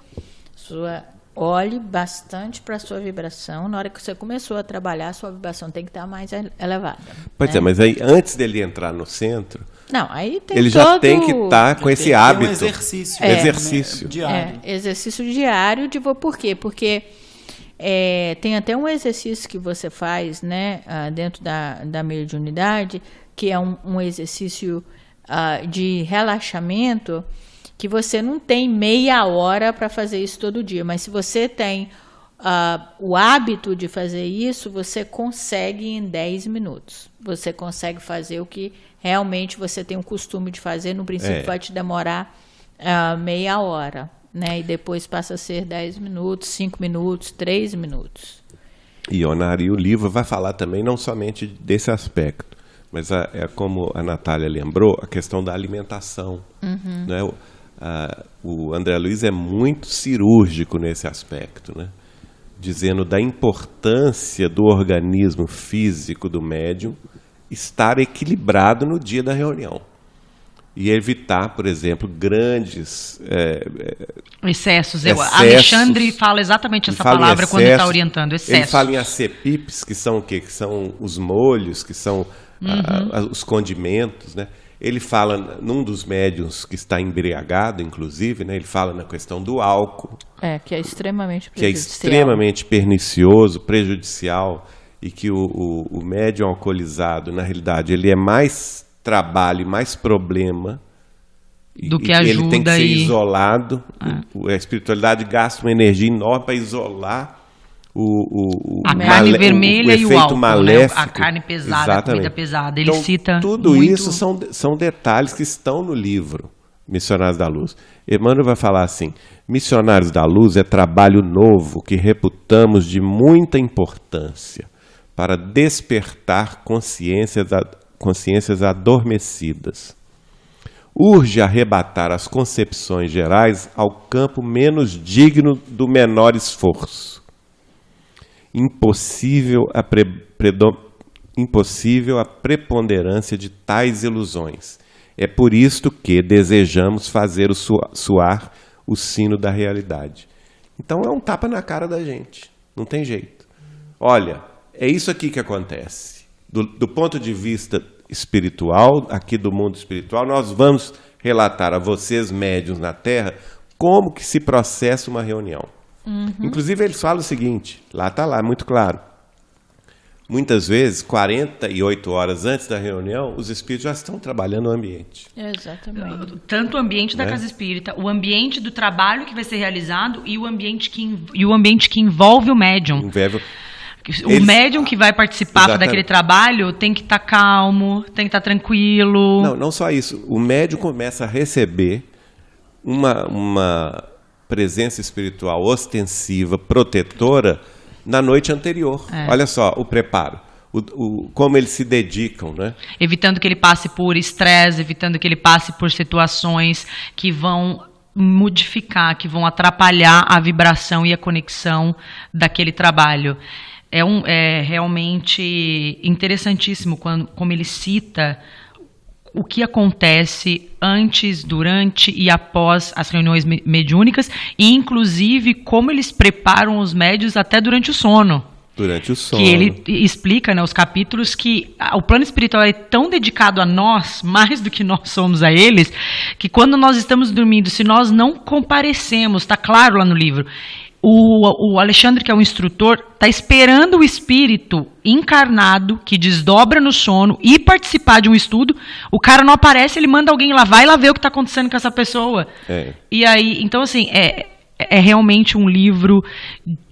F: olhe bastante para a sua vibração. Na hora que você começou a trabalhar, a sua vibração tem que estar mais elevada.
D: Pois é, mas aí antes dele entrar no centro,
F: não, aí tem
D: ele já tem que estar com esse hábito.
H: Um exercício.
D: Exercício.
H: Diário.
F: Exercício diário. Por quê? Porque tem até um exercício que você faz, né, dentro da mediunidade, que é um exercício de relaxamento, que você não tem meia hora para fazer isso todo dia, mas se você tem o hábito de fazer isso, você consegue em 10 minutos. Você consegue fazer o que realmente você tem o costume de fazer. No princípio vai te demorar meia hora, né? E depois passa a ser 10 minutos, 5 minutos, 3 minutos.
D: E o livro vai falar também não somente desse aspecto, mas é como a Natália lembrou, a questão da alimentação. Né? O André Luiz é muito cirúrgico nesse aspecto, né? Dizendo da importância do organismo físico do médium estar equilibrado no dia da reunião. E evitar, por exemplo, grandes
B: excessos. Alexandre fala exatamente essa palavra quando está orientando, excessos.
D: Ele fala em acepipes, que são o quê? Que são os molhos, que são os condimentos, né? Ele fala, num dos médiuns que está embriagado, inclusive, né? Ele fala na questão do álcool.
F: Que é extremamente prejudicial.
D: Que é extremamente pernicioso, prejudicial, e que o médium alcoolizado, na realidade, ele é mais trabalho, mais problema
B: do que ajuda.
D: Ele tem que ser isolado. A espiritualidade gasta uma energia enorme para isolar
B: a carne vermelha e o álcool,
D: maléfico,
B: né? A carne pesada, a comida pesada. Ele
D: então,
B: cita
D: tudo isso são detalhes que estão no livro Missionários da Luz. Emmanuel vai falar assim: Missionários da Luz é trabalho novo que reputamos de muita importância para despertar consciências adormecidas. Urge arrebatar as concepções gerais ao campo menos digno do menor esforço. Impossível a preponderância de tais ilusões. É por isto que desejamos fazer soar o sino da realidade. Então é um tapa na cara da gente, não tem jeito. Olha, é isso aqui que acontece. Do ponto de vista espiritual, aqui do mundo espiritual, nós vamos relatar a vocês, médiuns na Terra, como que se processa uma reunião. Inclusive, eles falam o seguinte, lá está lá, muito claro. Muitas vezes, 48 horas antes da reunião, os espíritos já estão trabalhando no ambiente.
F: Exatamente.
B: Tanto o ambiente da casa espírita, o ambiente do trabalho que vai ser realizado e o ambiente que envolve o médium. O médium que vai participar daquele trabalho tem que estar calmo, tem que estar tranquilo.
D: Não só isso. O médium começa a receber uma presença espiritual ostensiva, protetora, na noite anterior. Olha só o preparo. Como eles se dedicam, né?
B: Evitando que ele passe por estresse, evitando que ele passe por situações que vão modificar, que vão atrapalhar a vibração e a conexão daquele trabalho. É realmente interessantíssimo como ele cita o que acontece antes, durante e após as reuniões mediúnicas e, inclusive, como eles preparam os médiuns até durante o sono.
D: Durante o sono.
B: Que ele explica, né, os capítulos, que o plano espiritual é tão dedicado a nós, mais do que nós somos a eles, que quando nós estamos dormindo, se nós não comparecemos, está claro lá no livro, o Alexandre, que é o instrutor, está esperando o espírito encarnado, que desdobra no sono, e participar de um estudo. O cara não aparece, ele manda alguém lá, vai lá ver o que está acontecendo com essa pessoa. E aí, então assim, é realmente um livro,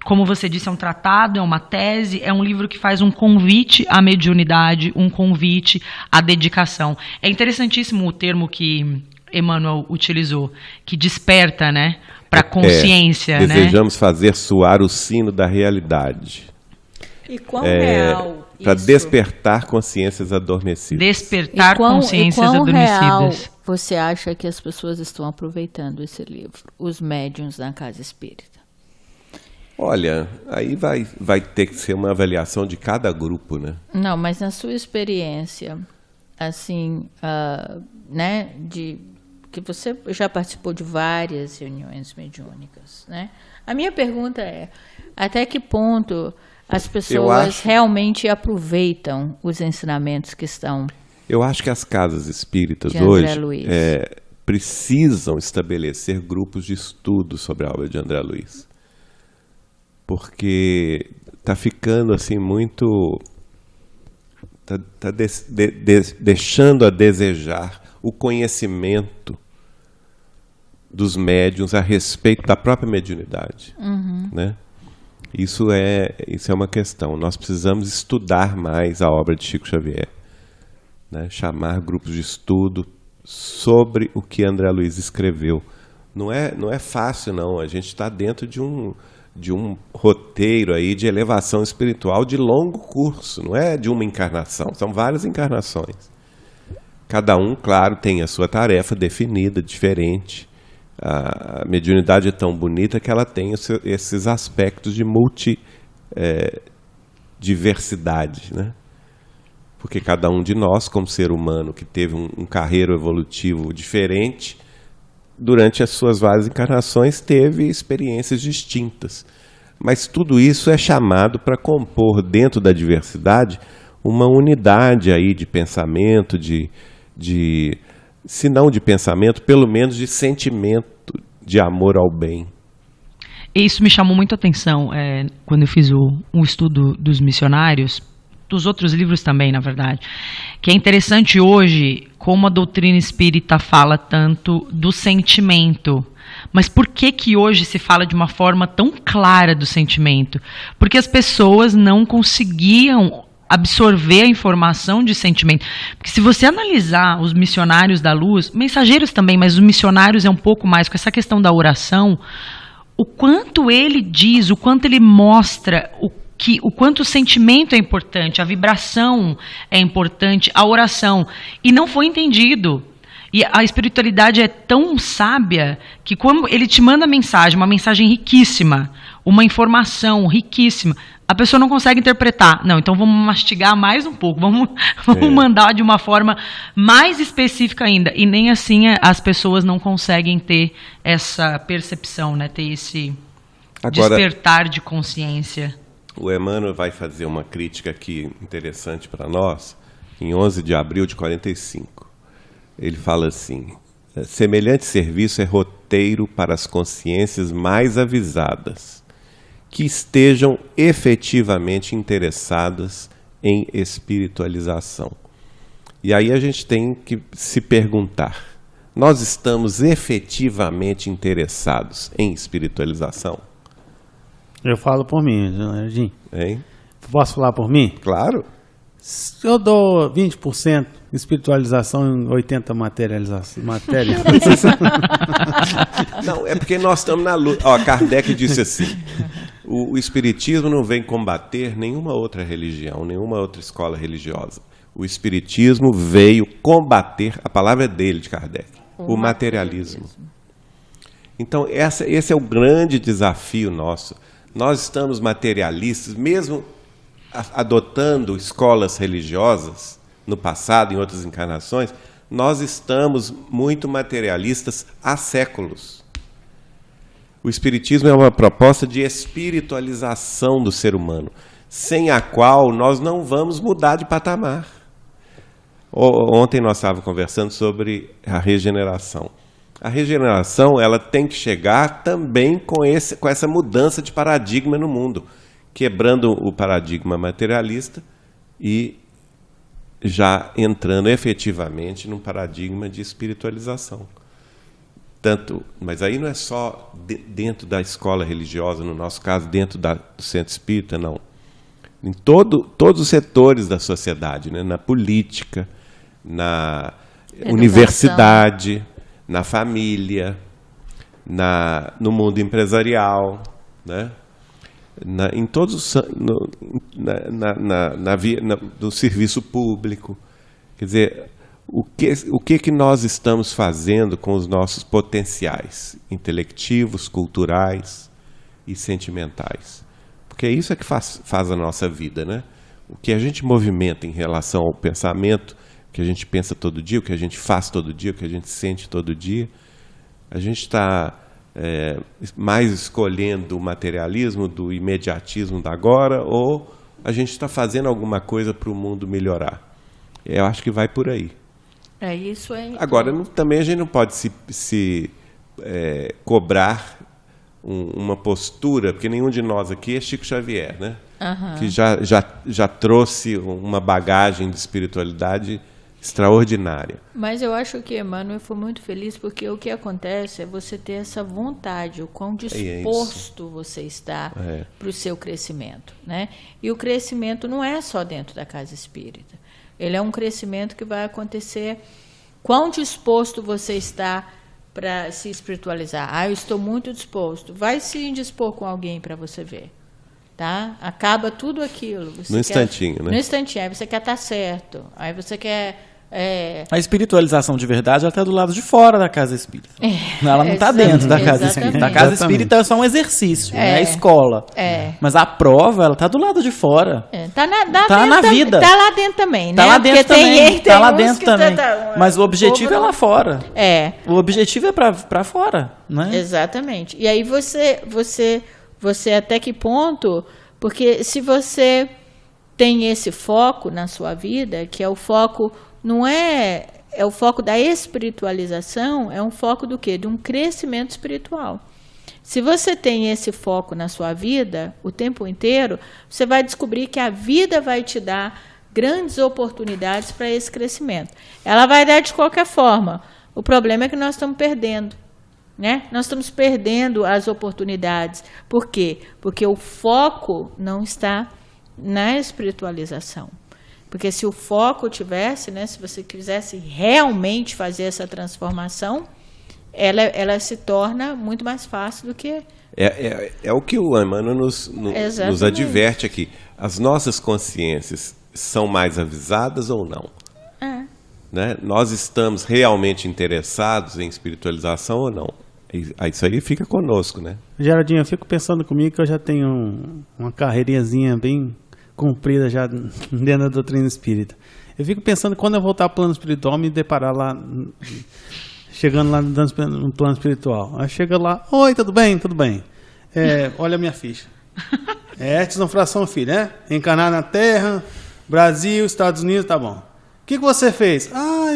B: como você disse, é um tratado, é uma tese, é um livro que faz um convite à mediunidade, um convite à dedicação. É interessantíssimo o termo que Emmanuel utilizou, que desperta, né? Para a consciência, né?
D: Desejamos fazer soar o sino da realidade.
F: E quão real
D: para despertar consciências adormecidas.
B: Despertar consciências adormecidas.
F: Real você acha que as pessoas estão aproveitando esse livro? Os médiuns na casa espírita?
D: Olha, aí vai ter que ser uma avaliação de cada grupo, né?
F: Não, mas na sua experiência, assim, né, que você já participou de várias reuniões mediúnicas, né? A minha pergunta é, até que ponto as pessoas realmente aproveitam os ensinamentos que estão...
D: Eu acho que as casas espíritas hoje precisam estabelecer grupos de estudo sobre a obra de André Luiz. Porque está ficando assim muito... Está deixando a desejar o conhecimento dos médiuns a respeito da própria mediunidade. Né? Isso é uma questão. Nós precisamos estudar mais a obra de Chico Xavier, né? Chamar grupos de estudo sobre o que André Luiz escreveu. Não é fácil, não. A gente está dentro de um roteiro aí de elevação espiritual de longo curso. Não é de uma encarnação, são várias encarnações. Cada um, claro, tem a sua tarefa definida, diferente. A mediunidade é tão bonita que ela tem esses aspectos de multidiversidade, né? Porque cada um de nós, como ser humano, que teve um carreiro evolutivo diferente, durante as suas várias encarnações, teve experiências distintas. Mas tudo isso é chamado para compor, dentro da diversidade, uma unidade aí de pensamento, se não de pensamento, pelo menos de sentimento de amor ao bem.
B: Isso me chamou muito a atenção quando eu fiz o estudo dos missionários, dos outros livros também, na verdade, que é interessante hoje como a doutrina espírita fala tanto do sentimento. Mas por que hoje se fala de uma forma tão clara do sentimento? Porque as pessoas não conseguiam absorver a informação de sentimento. Porque se você analisar os missionários da luz, mensageiros também, mas os missionários é um pouco mais, com essa questão da oração, o quanto ele diz, o quanto ele mostra, o quanto o sentimento é importante, a vibração é importante, a oração. E não foi entendido. E a espiritualidade é tão sábia que quando ele te manda mensagem, uma mensagem riquíssima, uma informação riquíssima, a pessoa não consegue interpretar. Não, então vamos mastigar mais um pouco, vamos mandar de uma forma mais específica ainda. E nem assim as pessoas não conseguem ter essa percepção, né? Ter esse despertar de consciência.
D: O Emmanuel vai fazer uma crítica aqui interessante para nós, em 11 de abril de 45. Ele fala assim: semelhante serviço é roteiro para as consciências mais avisadas, que estejam efetivamente interessadas em espiritualização. E aí a gente tem que se perguntar: nós estamos efetivamente interessados em espiritualização?
C: Eu falo por mim, Jim.
D: Hein?
C: Posso falar por mim?
D: Claro.
C: Eu dou 20% espiritualização e 80% materialização.
D: Não, é porque nós estamos na luta. Ó, Kardec disse assim: o espiritismo não vem combater nenhuma outra religião, nenhuma outra escola religiosa. O espiritismo veio combater, a palavra é dele, de Kardec, o materialismo. Então, esse é o grande desafio nosso. Nós estamos materialistas, mesmo adotando escolas religiosas no passado, em outras encarnações, nós estamos muito materialistas há séculos. O espiritismo é uma proposta de espiritualização do ser humano, sem a qual nós não vamos mudar de patamar. Ontem nós estávamos conversando sobre a regeneração. A regeneração, ela tem que chegar também com essa mudança de paradigma no mundo, quebrando o paradigma materialista e já entrando efetivamente num paradigma de espiritualização. Mas aí não é só dentro da escola religiosa, no nosso caso, dentro do centro espírita, não. Em todos os setores da sociedade, né? Na política, na universidade, na família, no mundo empresarial, né? Em todos no serviço público. Quer dizer, o que nós estamos fazendo com os nossos potenciais intelectivos, culturais e sentimentais? Porque é isso que faz a nossa vida, né? O que a gente movimenta em relação ao pensamento, o que a gente pensa todo dia, o que a gente faz todo dia, o que a gente sente todo dia, a gente está mais escolhendo o materialismo do imediatismo da agora, ou a gente está fazendo alguma coisa para o mundo melhorar? Eu acho que vai por aí.
F: Isso aí.
D: Agora, também a gente não pode se cobrar uma postura, porque nenhum de nós aqui é Chico Xavier, né?
F: Uhum.
D: Que já trouxe uma bagagem de espiritualidade extraordinária.
F: Mas eu acho que Emmanuel foi muito feliz, porque o que acontece é você ter essa vontade, o quão disposto você está para o seu crescimento, né? E o crescimento não é só dentro da casa espírita. Ele é um crescimento que vai acontecer. Quão disposto você está para se espiritualizar? Eu estou muito disposto. Vai se indispor com alguém para você ver. Tá? Acaba tudo aquilo. Você
D: no instantinho, né?
F: No instantinho. Aí você quer estar certo. Aí você quer...
H: A espiritualização de verdade, ela está do lado de fora da casa espírita. Ela não está dentro da casa espírita. A casa espírita é só um exercício, é a escola. Mas a prova, ela está do lado de fora.
F: Tá na vida. Está lá dentro também, né?
H: Está lá dentro também. Está lá dentro também. Mas o objetivo é lá fora. O objetivo é para fora, né?
F: Exatamente. E aí você até que ponto... Porque se você tem esse foco na sua vida, que é o foco... Não é o foco da espiritualização, é um foco do quê? De um crescimento espiritual. Se você tem esse foco na sua vida o tempo inteiro, você vai descobrir que a vida vai te dar grandes oportunidades para esse crescimento. Ela vai dar de qualquer forma. O problema é que nós estamos perdendo, né? Nós estamos perdendo as oportunidades. Por quê? Porque o foco não está na espiritualização. Porque se o foco tivesse, né, se você quisesse realmente fazer essa transformação, ela se torna muito mais fácil do que...
D: É o que o Emmanuel nos adverte aqui. As nossas consciências são mais avisadas ou não? Né? Nós estamos realmente interessados em espiritualização ou não? Isso aí fica conosco, né?
C: Geraldinho, eu fico pensando comigo que eu já tenho uma carreirinhazinha bem... cumprida já dentro da doutrina espírita. Eu fico pensando, quando eu voltar ao plano espiritual, me deparar lá, chegando lá no plano espiritual. Aí chega lá, oi, tudo bem? Tudo bem. Olha a minha ficha. Edson Fração Filho, né? Encarnar na Terra, Brasil, Estados Unidos, tá bom. O que você fez?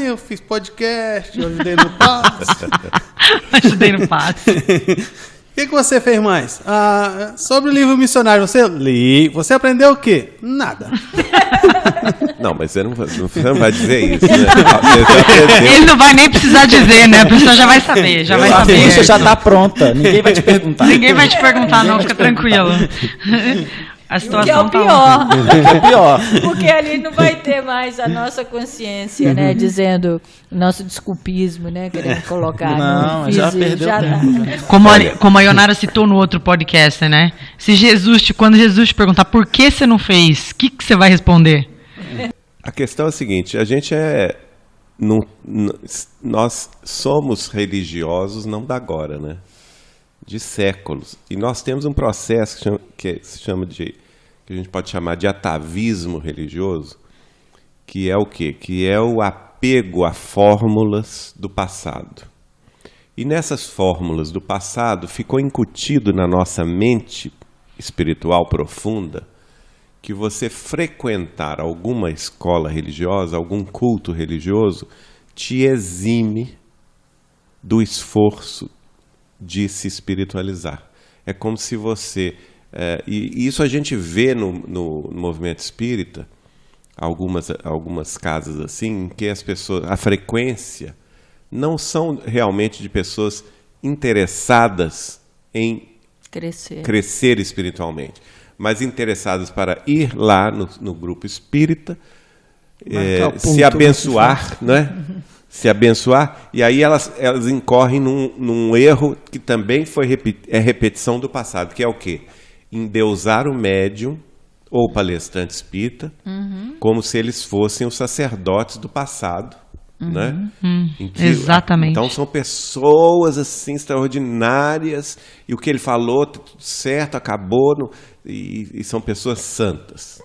C: Eu fiz podcast, eu ajudei no passe.
B: Ajudei no passe.
C: O que você fez mais? Sobre o livro missionário, você aprendeu o quê? Nada.
D: Não, mas você não vai dizer isso, né?
B: Ele não vai nem precisar dizer, né? A pessoa já vai saber.
H: A ficha já está pronta, ninguém vai te perguntar.
B: Ninguém vai te perguntar, não, fica tranquilo. A situação
F: que é o pior. Porque ali não vai ter mais a nossa consciência, né? Dizendo o nosso desculpismo, né? Querendo colocar.
H: Não, já perdeu tempo.
B: Como a Ionara citou no outro podcast, né? Quando Jesus te perguntar por que você não fez, o que você vai responder?
D: A questão é a seguinte, a gente nós somos religiosos não da agora, né? De séculos. E nós temos um processo que se chama que a gente pode chamar de atavismo religioso, que é o quê? Que é o apego a fórmulas do passado. E nessas fórmulas do passado ficou incutido na nossa mente espiritual profunda que você frequentar alguma escola religiosa, algum culto religioso, te exime do esforço de se espiritualizar. É como se você... e isso a gente vê no movimento espírita, algumas casas assim, em que as pessoas, a frequência não são realmente de pessoas interessadas em crescer espiritualmente, mas interessadas para ir lá no grupo espírita, se abençoar, né? Se abençoar, e aí elas incorrem num erro que também é repetição do passado, que é o quê? Endeusar o médium ou palestrante espírita, como se eles fossem os sacerdotes do passado, né?
B: Exatamente.
D: Então são pessoas assim extraordinárias, e o que ele falou, tá tudo certo, acabou, e são pessoas santas,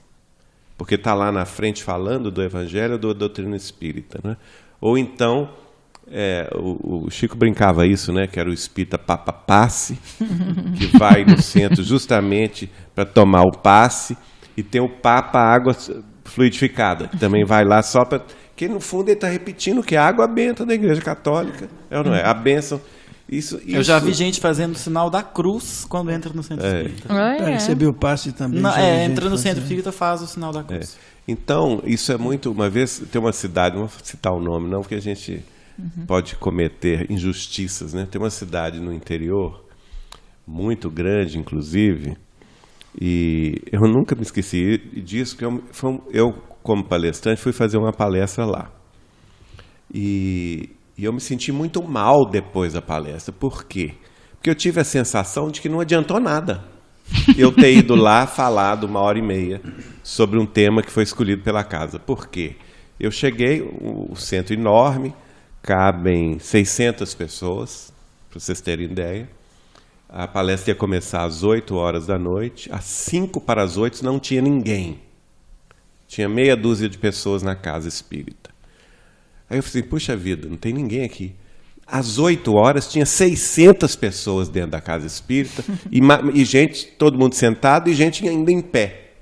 D: porque está lá na frente falando do Evangelho ou da doutrina espírita, né? Ou então, o Chico brincava isso, né? Que era o espírita Papa Passe, que vai no centro justamente para tomar o passe, e tem o Papa Água Fluidificada, que também vai lá só para... Que no fundo ele está repetindo que a água benta da Igreja Católica, é ou não é? A bênção.
H: Eu já vi gente fazendo o sinal da cruz quando entra no centro espírita.
G: Para receber o passe também.
H: Entra no centro espírita, faz o sinal da cruz.
D: Então, isso é muito... Uma vez, tem uma cidade, não vou citar o nome não, porque a gente pode cometer injustiças, né? Tem uma cidade no interior, muito grande, inclusive, e eu nunca me esqueci disso, que eu como palestrante, fui fazer uma palestra lá. E eu me senti muito mal depois da palestra. Por quê? Porque eu tive a sensação de que não adiantou nada eu ter ido lá falado 1h30 sobre um tema que foi escolhido pela casa. Por quê? Eu cheguei, o centro enorme, cabem 600 pessoas, para vocês terem ideia. A palestra ia começar às 8h da noite. Às 7:55 não tinha ninguém. Tinha meia dúzia de pessoas na casa espírita. Aí eu falei, puxa vida, não tem ninguém aqui. Às 8h tinha 600 pessoas dentro da casa espírita e gente, todo mundo sentado e gente ainda em pé.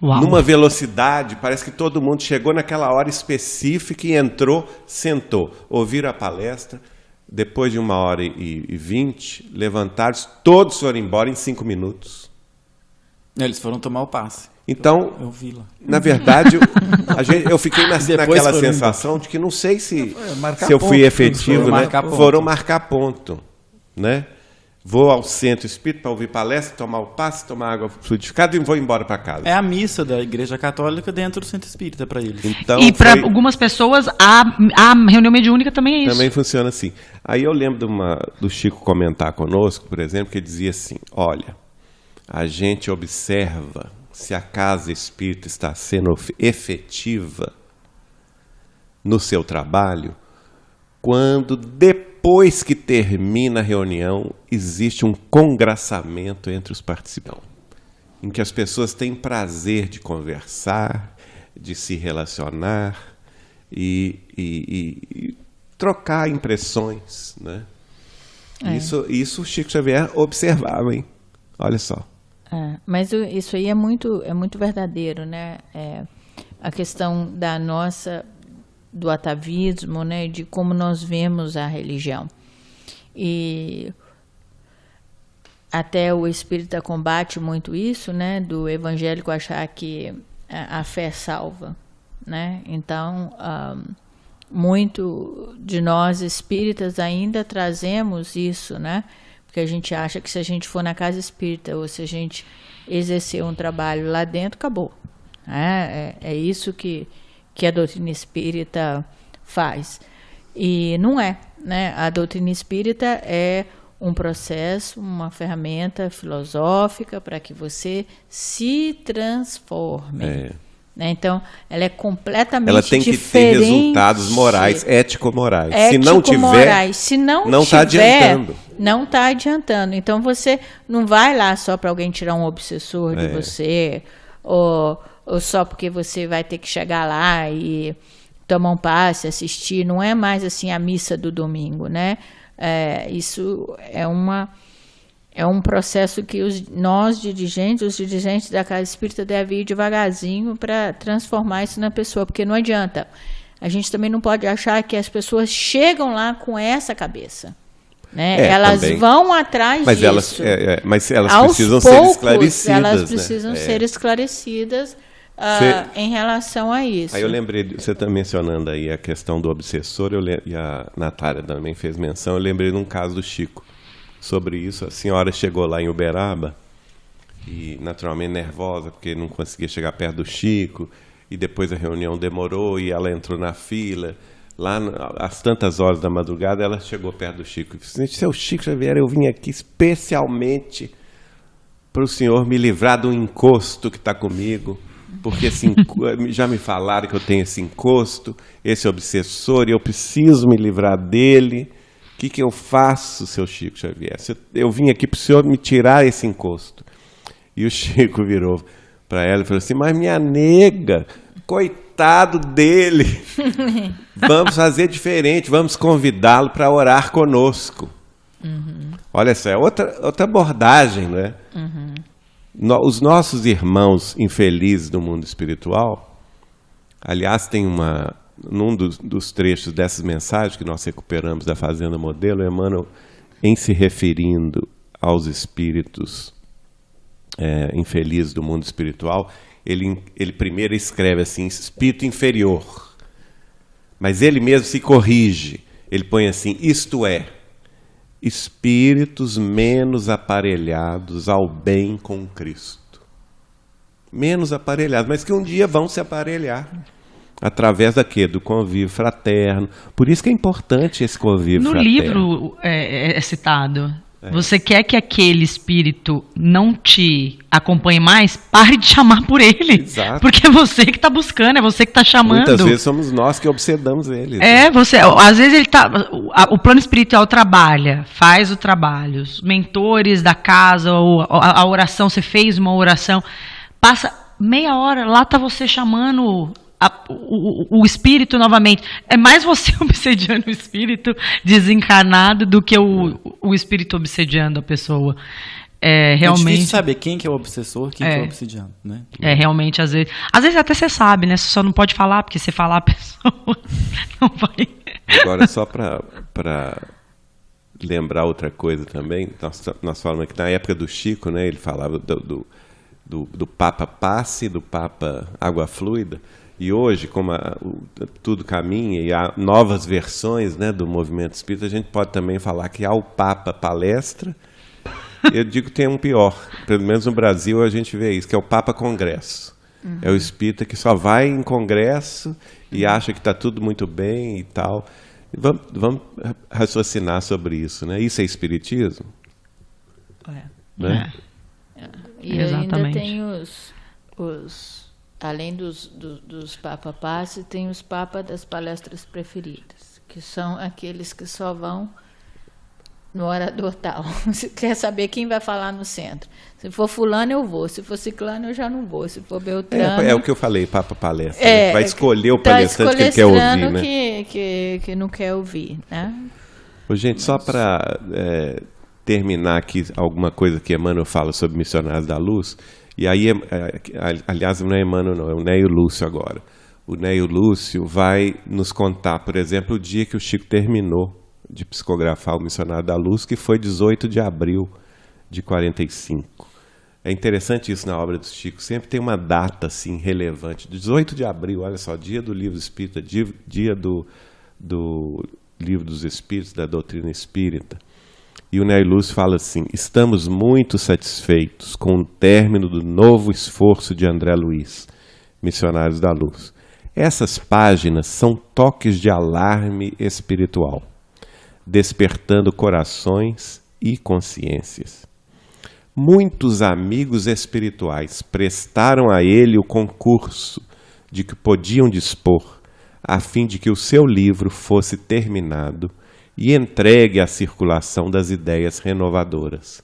B: Uau.
D: Numa velocidade, parece que todo mundo chegou naquela hora específica e entrou, sentou. Ouviram a palestra, depois de 1h20, levantaram-se, todos foram embora em 5 minutos.
H: Eles foram tomar o passe.
D: Então,
H: eu vi lá.
D: Na verdade, eu fiquei naquela sensação de que não sei se eu fui efetivo, né? Foram marcar ponto, né? Vou ao centro espírita para ouvir palestra, tomar o passe, tomar água fluidificada e vou embora para casa.
H: É a missa da Igreja Católica dentro do centro espírita para eles.
D: Então,
B: e para algumas pessoas, a reunião mediúnica também é isso.
D: Também funciona assim. Aí eu lembro do Chico comentar conosco, por exemplo, que ele dizia assim, olha, a gente observa se a casa espírita está sendo efetiva no seu trabalho, quando depois que termina a reunião, existe um congraçamento entre os participantes, em que as pessoas têm prazer de conversar, de se relacionar e trocar impressões, né? Isso o Chico Xavier observava, hein? Olha só.
F: Mas isso aí é muito verdadeiro, né? A questão do atavismo, né? De como nós vemos a religião. E até o espírita combate muito isso, né? Do evangélico achar que a fé salva, né? Então, muito de nós espíritas ainda trazemos isso, né? Porque a gente acha que se a gente for na casa espírita ou se a gente exercer um trabalho lá dentro, acabou. É isso que a doutrina espírita faz. E não é, né? A doutrina espírita é um processo, uma ferramenta filosófica para que você se transforme. Então, ela é completamente diferente.
D: Ela tem que ter resultados morais, ético-morais. Se não tiver, não está adiantando.
F: Não está adiantando. Então, você não vai lá só para alguém tirar um obsessor de você, ou só porque você vai ter que chegar lá e tomar um passe, assistir. Não é mais assim a missa do domingo, né? Isso é um processo que os dirigentes da Casa Espírita devem ir devagarzinho para transformar isso na pessoa, porque não adianta. A gente também não pode achar que as pessoas chegam lá com essa cabeça. Né? Elas também vão atrás disso.
D: Mas elas precisam ser esclarecidas.
F: Elas precisam ser esclarecidas em relação a isso.
D: Aí eu lembrei, você está mencionando aí a questão do obsessor, e a Natália também fez menção, eu lembrei de um caso do Chico. Sobre isso, a senhora chegou lá em Uberaba e naturalmente nervosa porque não conseguia chegar perto do Chico, e depois a reunião demorou e ela entrou na fila. Lá às tantas horas da madrugada ela chegou perto do Chico e disse: seu Chico Xavier, eu vim aqui especialmente para o senhor me livrar do encosto que está comigo, porque já me falaram que eu tenho esse encosto, esse obsessor, e eu preciso me livrar dele. O que eu faço, seu Chico Xavier? Eu vim aqui para o senhor me tirar esse encosto. E o Chico virou para ela e falou assim: mas minha nega, coitado dele, vamos fazer diferente, vamos convidá-lo para orar conosco. Olha, essa é outra abordagem, né? Os nossos irmãos infelizes do mundo espiritual, aliás, tem uma num dos trechos dessas mensagens que nós recuperamos da Fazenda Modelo, Emmanuel, em se referindo aos espíritos infelizes do mundo espiritual, ele primeiro escreve assim, espírito inferior. Mas ele mesmo se corrige. Ele põe assim, isto é, espíritos menos aparelhados ao bem com Cristo. Menos aparelhados, mas que um dia vão se aparelhar. Através da quê? Do convívio fraterno. Por isso que é importante esse convívio fraterno.
B: No livro é citado. Você quer que aquele espírito não te acompanhe mais? Pare de chamar por ele.
D: Exato.
B: Porque é você que está buscando, é você que está chamando.
D: Muitas vezes somos nós que obsedamos ele.
B: Você. Às vezes ele tá. O plano espiritual trabalha, faz o trabalho. Os mentores da casa, a oração, você fez uma oração. Passa meia hora, lá está você chamando o espírito novamente. É mais você obsediando o espírito desencarnado do que o espírito obsediando a pessoa. Realmente. É
H: difícil saber quem que é o obsessor, quem que é o obsediando, né?
B: Realmente, às vezes até você sabe, né? Você só não pode falar, porque se falar a pessoa não vai.
D: Agora, só para lembrar outra coisa também, nós falamos que na época do Chico, né, ele falava do Papa Passe, do Papa Água Fluida. E hoje, como tudo caminha e há novas versões, né, do movimento espírita, a gente pode também falar que há o Papa Palestra. Eu digo que tem um pior. Pelo menos no Brasil a gente vê isso, que é o Papa Congresso. Uhum. É o espírita que só vai em congresso e acha que está tudo muito bem e tal. Vamos raciocinar sobre isso, né? Isso é espiritismo? Né?
F: E ainda tem além dos Papa Passe, tem os Papas das palestras preferidas, que são aqueles que só vão no orador tal. Você quer saber quem vai falar no centro. Se for fulano, eu vou. Se for ciclano, eu já não vou. Se for Beltrano...
D: É o que eu falei, Papa Palestra. Vai escolher o palestrante que ele quer ouvir, né?
F: que não quer ouvir, né?
D: Gente, só para terminar aqui alguma coisa que Emmanuel fala sobre Missionários da Luz... E aí, aliás, não é Emmanuel, não, é o Neio Lúcio agora. O Neio Lúcio vai nos contar, por exemplo, o dia que o Chico terminou de psicografar o Missionário da Luz, que foi 18 de abril de 45. É interessante isso na obra do Chico, sempre tem uma data assim relevante. 18 de abril, olha só, dia do Livro Espírita, dia do Livro dos Espíritos, da doutrina espírita. E o Neio Lúcio fala assim, estamos muito satisfeitos com o término do novo esforço de André Luiz, Missionários da Luz. Essas páginas são toques de alarme espiritual, despertando corações e consciências. Muitos amigos espirituais prestaram a ele o concurso de que podiam dispor, a fim de que o seu livro fosse terminado e entregue à circulação das ideias renovadoras.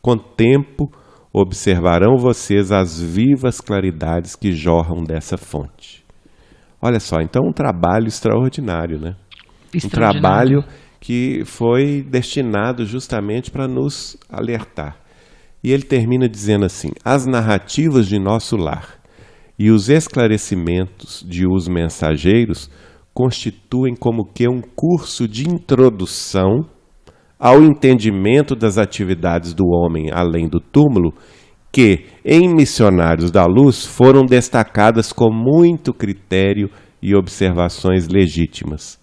D: Com tempo, observarão vocês as vivas claridades que jorram dessa fonte. Olha só, então um trabalho extraordinário, né? Um trabalho que foi destinado justamente para nos alertar. E ele termina dizendo assim, as narrativas de nosso lar e os esclarecimentos de os mensageiros constituem como que um curso de introdução ao entendimento das atividades do homem além do túmulo, que, em Missionários da Luz, foram destacadas com muito critério e observações legítimas.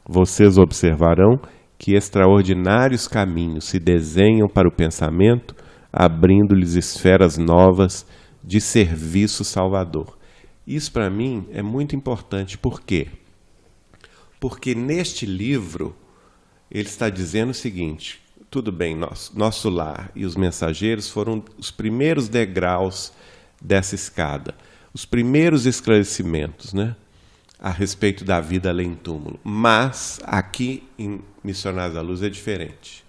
D: Vocês observarão que extraordinários caminhos se desenham para o pensamento, abrindo-lhes esferas novas de serviço salvador. Isso, para mim, é muito importante. Por quê? Porque neste livro, ele está dizendo o seguinte, tudo bem, nosso lar e os mensageiros foram os primeiros degraus dessa escada, os primeiros esclarecimentos, né, a respeito da vida além do túmulo. Mas aqui em Missionários da Luz é diferente.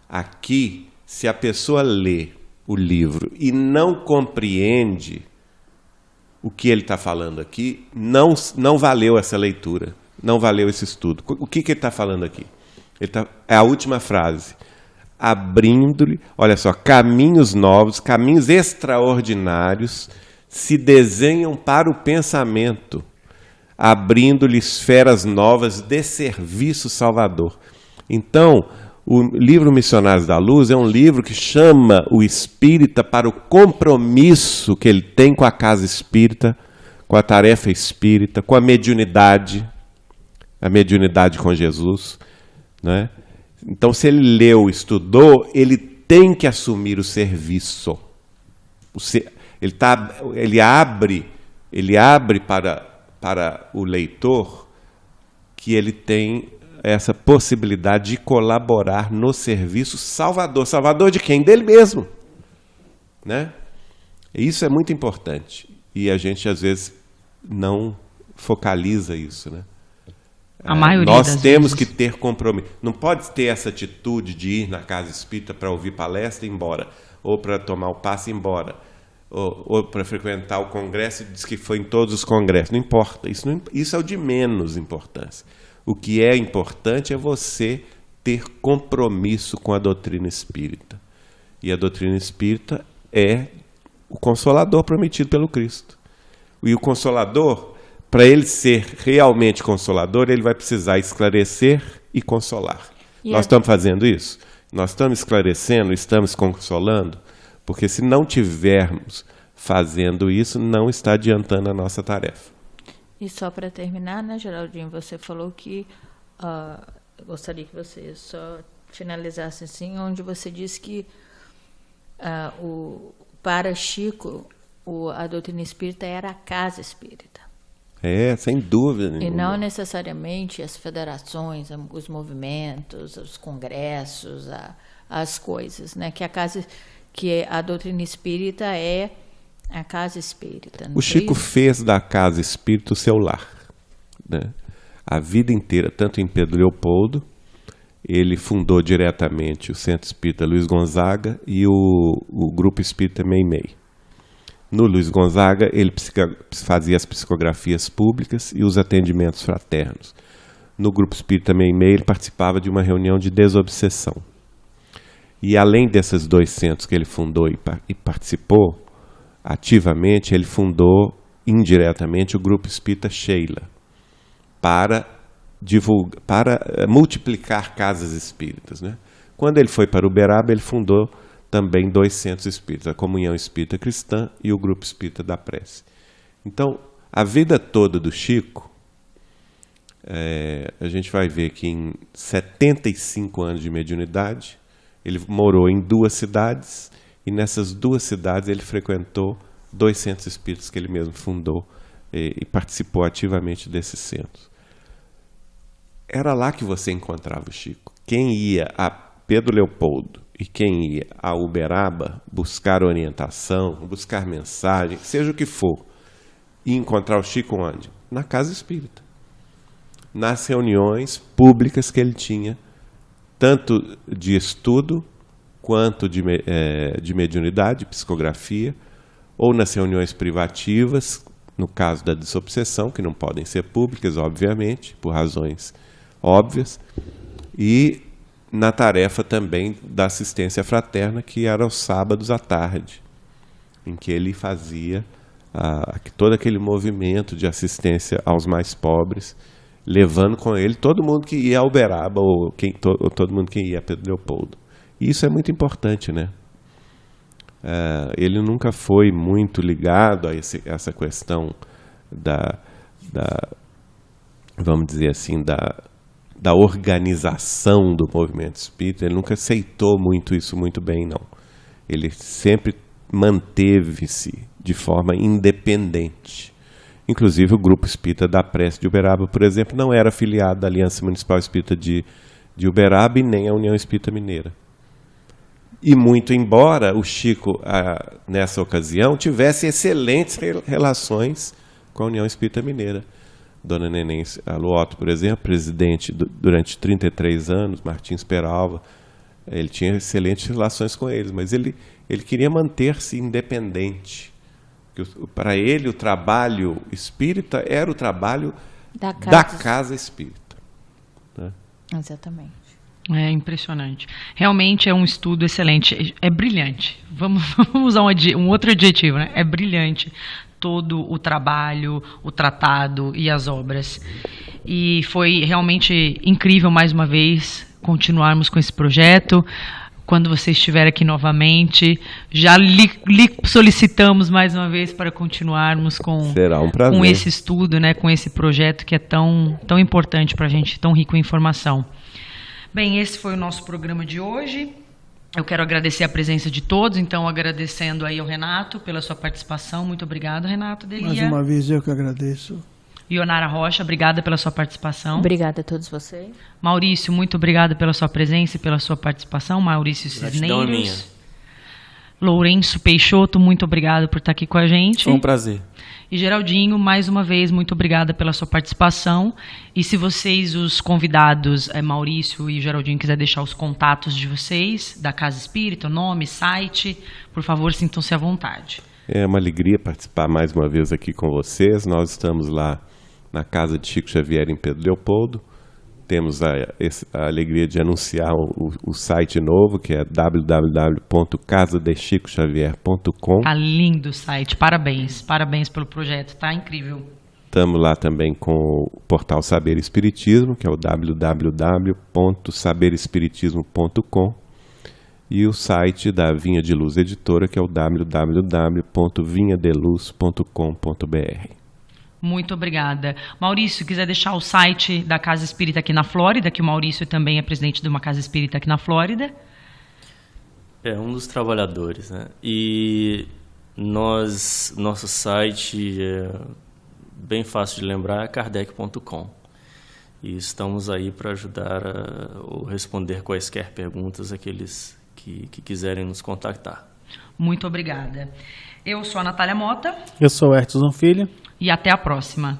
D: Aqui, se a pessoa lê o livro e não compreende o que ele está falando aqui, não valeu essa leitura. Não valeu esse estudo. O que ele está falando aqui? É a última frase. Abrindo-lhe, olha só, caminhos novos, caminhos extraordinários se desenham para o pensamento, abrindo-lhe esferas novas de serviço salvador. Então, o livro Missionários da Luz é um livro que chama o espírita para o compromisso que ele tem com a casa espírita, com a tarefa espírita, com a mediunidade com Jesus, né? Então, se ele leu, estudou, ele tem que assumir o serviço. Ele abre para o leitor que ele tem essa possibilidade de colaborar no serviço salvador. Salvador de quem? Dele mesmo, né? Isso é muito importante. E a gente, às vezes, não focaliza isso, né?
B: A maioria
D: nós temos
B: vezes.
D: Que ter compromisso. Não pode ter essa atitude de ir na casa espírita para ouvir palestra e ir embora, ou para tomar o passe e ir embora, ou para frequentar o congresso e diz que foi em todos os congressos. Não importa. Isso é o de menos importância. O que é importante é você ter compromisso com a doutrina espírita. E a doutrina espírita é o Consolador prometido pelo Cristo. E o Consolador, para ele ser realmente Consolador, ele vai precisar esclarecer e consolar. Nós estamos fazendo isso? Nós estamos esclarecendo, estamos consolando? Porque se não tivermos fazendo isso, não está adiantando a nossa tarefa.
F: E só para terminar, né, Geraldinho, você falou que, eu gostaria que você só finalizasse assim, onde você disse que para Chico, a doutrina espírita era a casa espírita.
D: Sem dúvida nenhuma.
F: E não necessariamente as federações, os movimentos, os congressos, as coisas, né? Que a doutrina espírita é a casa espírita.
D: O Chico fez da casa espírita o seu lar, né? A vida inteira, tanto em Pedro Leopoldo, ele fundou diretamente o Centro Espírita Luiz Gonzaga e o Grupo Espírita Meimei. No Luiz Gonzaga, ele fazia as psicografias públicas e os atendimentos fraternos. No Grupo Espírita Meimei, ele participava de uma reunião de desobsessão. E além desses 2 centros que ele fundou e participou ativamente, ele fundou indiretamente o Grupo Espírita Sheila, para multiplicar casas espíritas, né? Quando ele foi para Uberaba, ele fundou também 2 centros espíritas, a Comunhão Espírita Cristã e o Grupo Espírita da Prece. Então, a vida toda do Chico, a gente vai ver que em 75 anos de mediunidade, ele morou em 2 cidades, e nessas 2 cidades ele frequentou 2 centros espíritas que ele mesmo fundou e participou ativamente desses centros. Era lá que você encontrava o Chico. Quem ia a Pedro Leopoldo e quem ia a Uberaba buscar orientação, buscar mensagem, seja o que for, e encontrar o Chico onde? Na casa espírita. Nas reuniões públicas que ele tinha, tanto de estudo quanto de mediunidade, psicografia, ou nas reuniões privativas, no caso da desobsessão, que não podem ser públicas, obviamente, por razões óbvias, e na tarefa também da assistência fraterna, que era aos sábados à tarde, em que ele fazia todo aquele movimento de assistência aos mais pobres, levando com ele todo mundo que ia a Uberaba ou todo mundo que ia a Pedro Leopoldo. E isso é muito importante, né? Ele nunca foi muito ligado a essa questão vamos dizer assim, da organização do movimento espírita. Ele nunca aceitou isso muito bem, não. Ele sempre manteve-se de forma independente. Inclusive, o Grupo Espírita da Prece de Uberaba, por exemplo, não era afiliado da Aliança Municipal Espírita de Uberaba e nem à União Espírita Mineira. E muito embora o Chico, nessa ocasião, tivesse excelentes relações com a União Espírita Mineira. Dona Neném Aluoto, por exemplo, presidente durante 33 anos, Martins Peralva, ele tinha excelentes relações com eles, mas ele queria manter-se independente. Para ele, o trabalho espírita era o trabalho da casa espírita. Né?
F: Exatamente.
B: É impressionante. Realmente é um estudo excelente. É brilhante. Vamos usar um outro adjetivo, né? É brilhante. todo o trabalho, o tratado e as obras. E foi realmente incrível, mais uma vez, continuarmos com esse projeto. Quando você estiver aqui novamente, já lhe solicitamos mais uma vez para continuarmos com esse estudo, né, com esse projeto que é tão importante para a gente, tão rico em informação. Bem, esse foi o nosso programa de hoje. Eu quero agradecer a presença de todos, então agradecendo aí ao Renato pela sua participação. Muito obrigado, Renato Delia.
G: Mais uma vez eu que agradeço.
B: Ionara Rocha, obrigada pela sua participação.
F: Obrigada a todos vocês.
B: Maurício, muito obrigada pela sua presença e pela sua participação. Maurício Cisneiros. Lourenço Peixoto, muito obrigado por estar aqui com a gente.
H: Foi um prazer.
B: E Geraldinho, mais uma vez, muito obrigada pela sua participação. E se vocês, os convidados, Maurício e Geraldinho, quiser deixar os contatos de vocês, da Casa Espírita, nome, site, por favor, sintam-se à vontade.
D: É uma alegria participar mais uma vez aqui com vocês. Nós estamos lá na Casa de Chico Xavier, em Pedro Leopoldo. Temos a alegria de anunciar o site novo, que é www.casadechicoxavier.com.
B: Tá lindo o site, parabéns pelo projeto, tá incrível.
D: Estamos lá também com o portal Saber Espiritismo, que é o www.saberespiritismo.com, e o site da Vinha de Luz Editora, que é o www.vinhadeluz.com.br.
B: Muito obrigada. Maurício, quiser deixar o site da Casa Espírita aqui na Flórida, que o Maurício também é presidente de uma Casa Espírita aqui na Flórida.
E: É um dos trabalhadores, né? E nosso site é bem fácil de lembrar, é kardec.com. E estamos aí para ajudar ou responder quaisquer perguntas àqueles que quiserem nos contactar.
B: Muito obrigada. Eu sou a Natália Mota.
C: Eu sou o Hertzson Filho.
B: E até a próxima.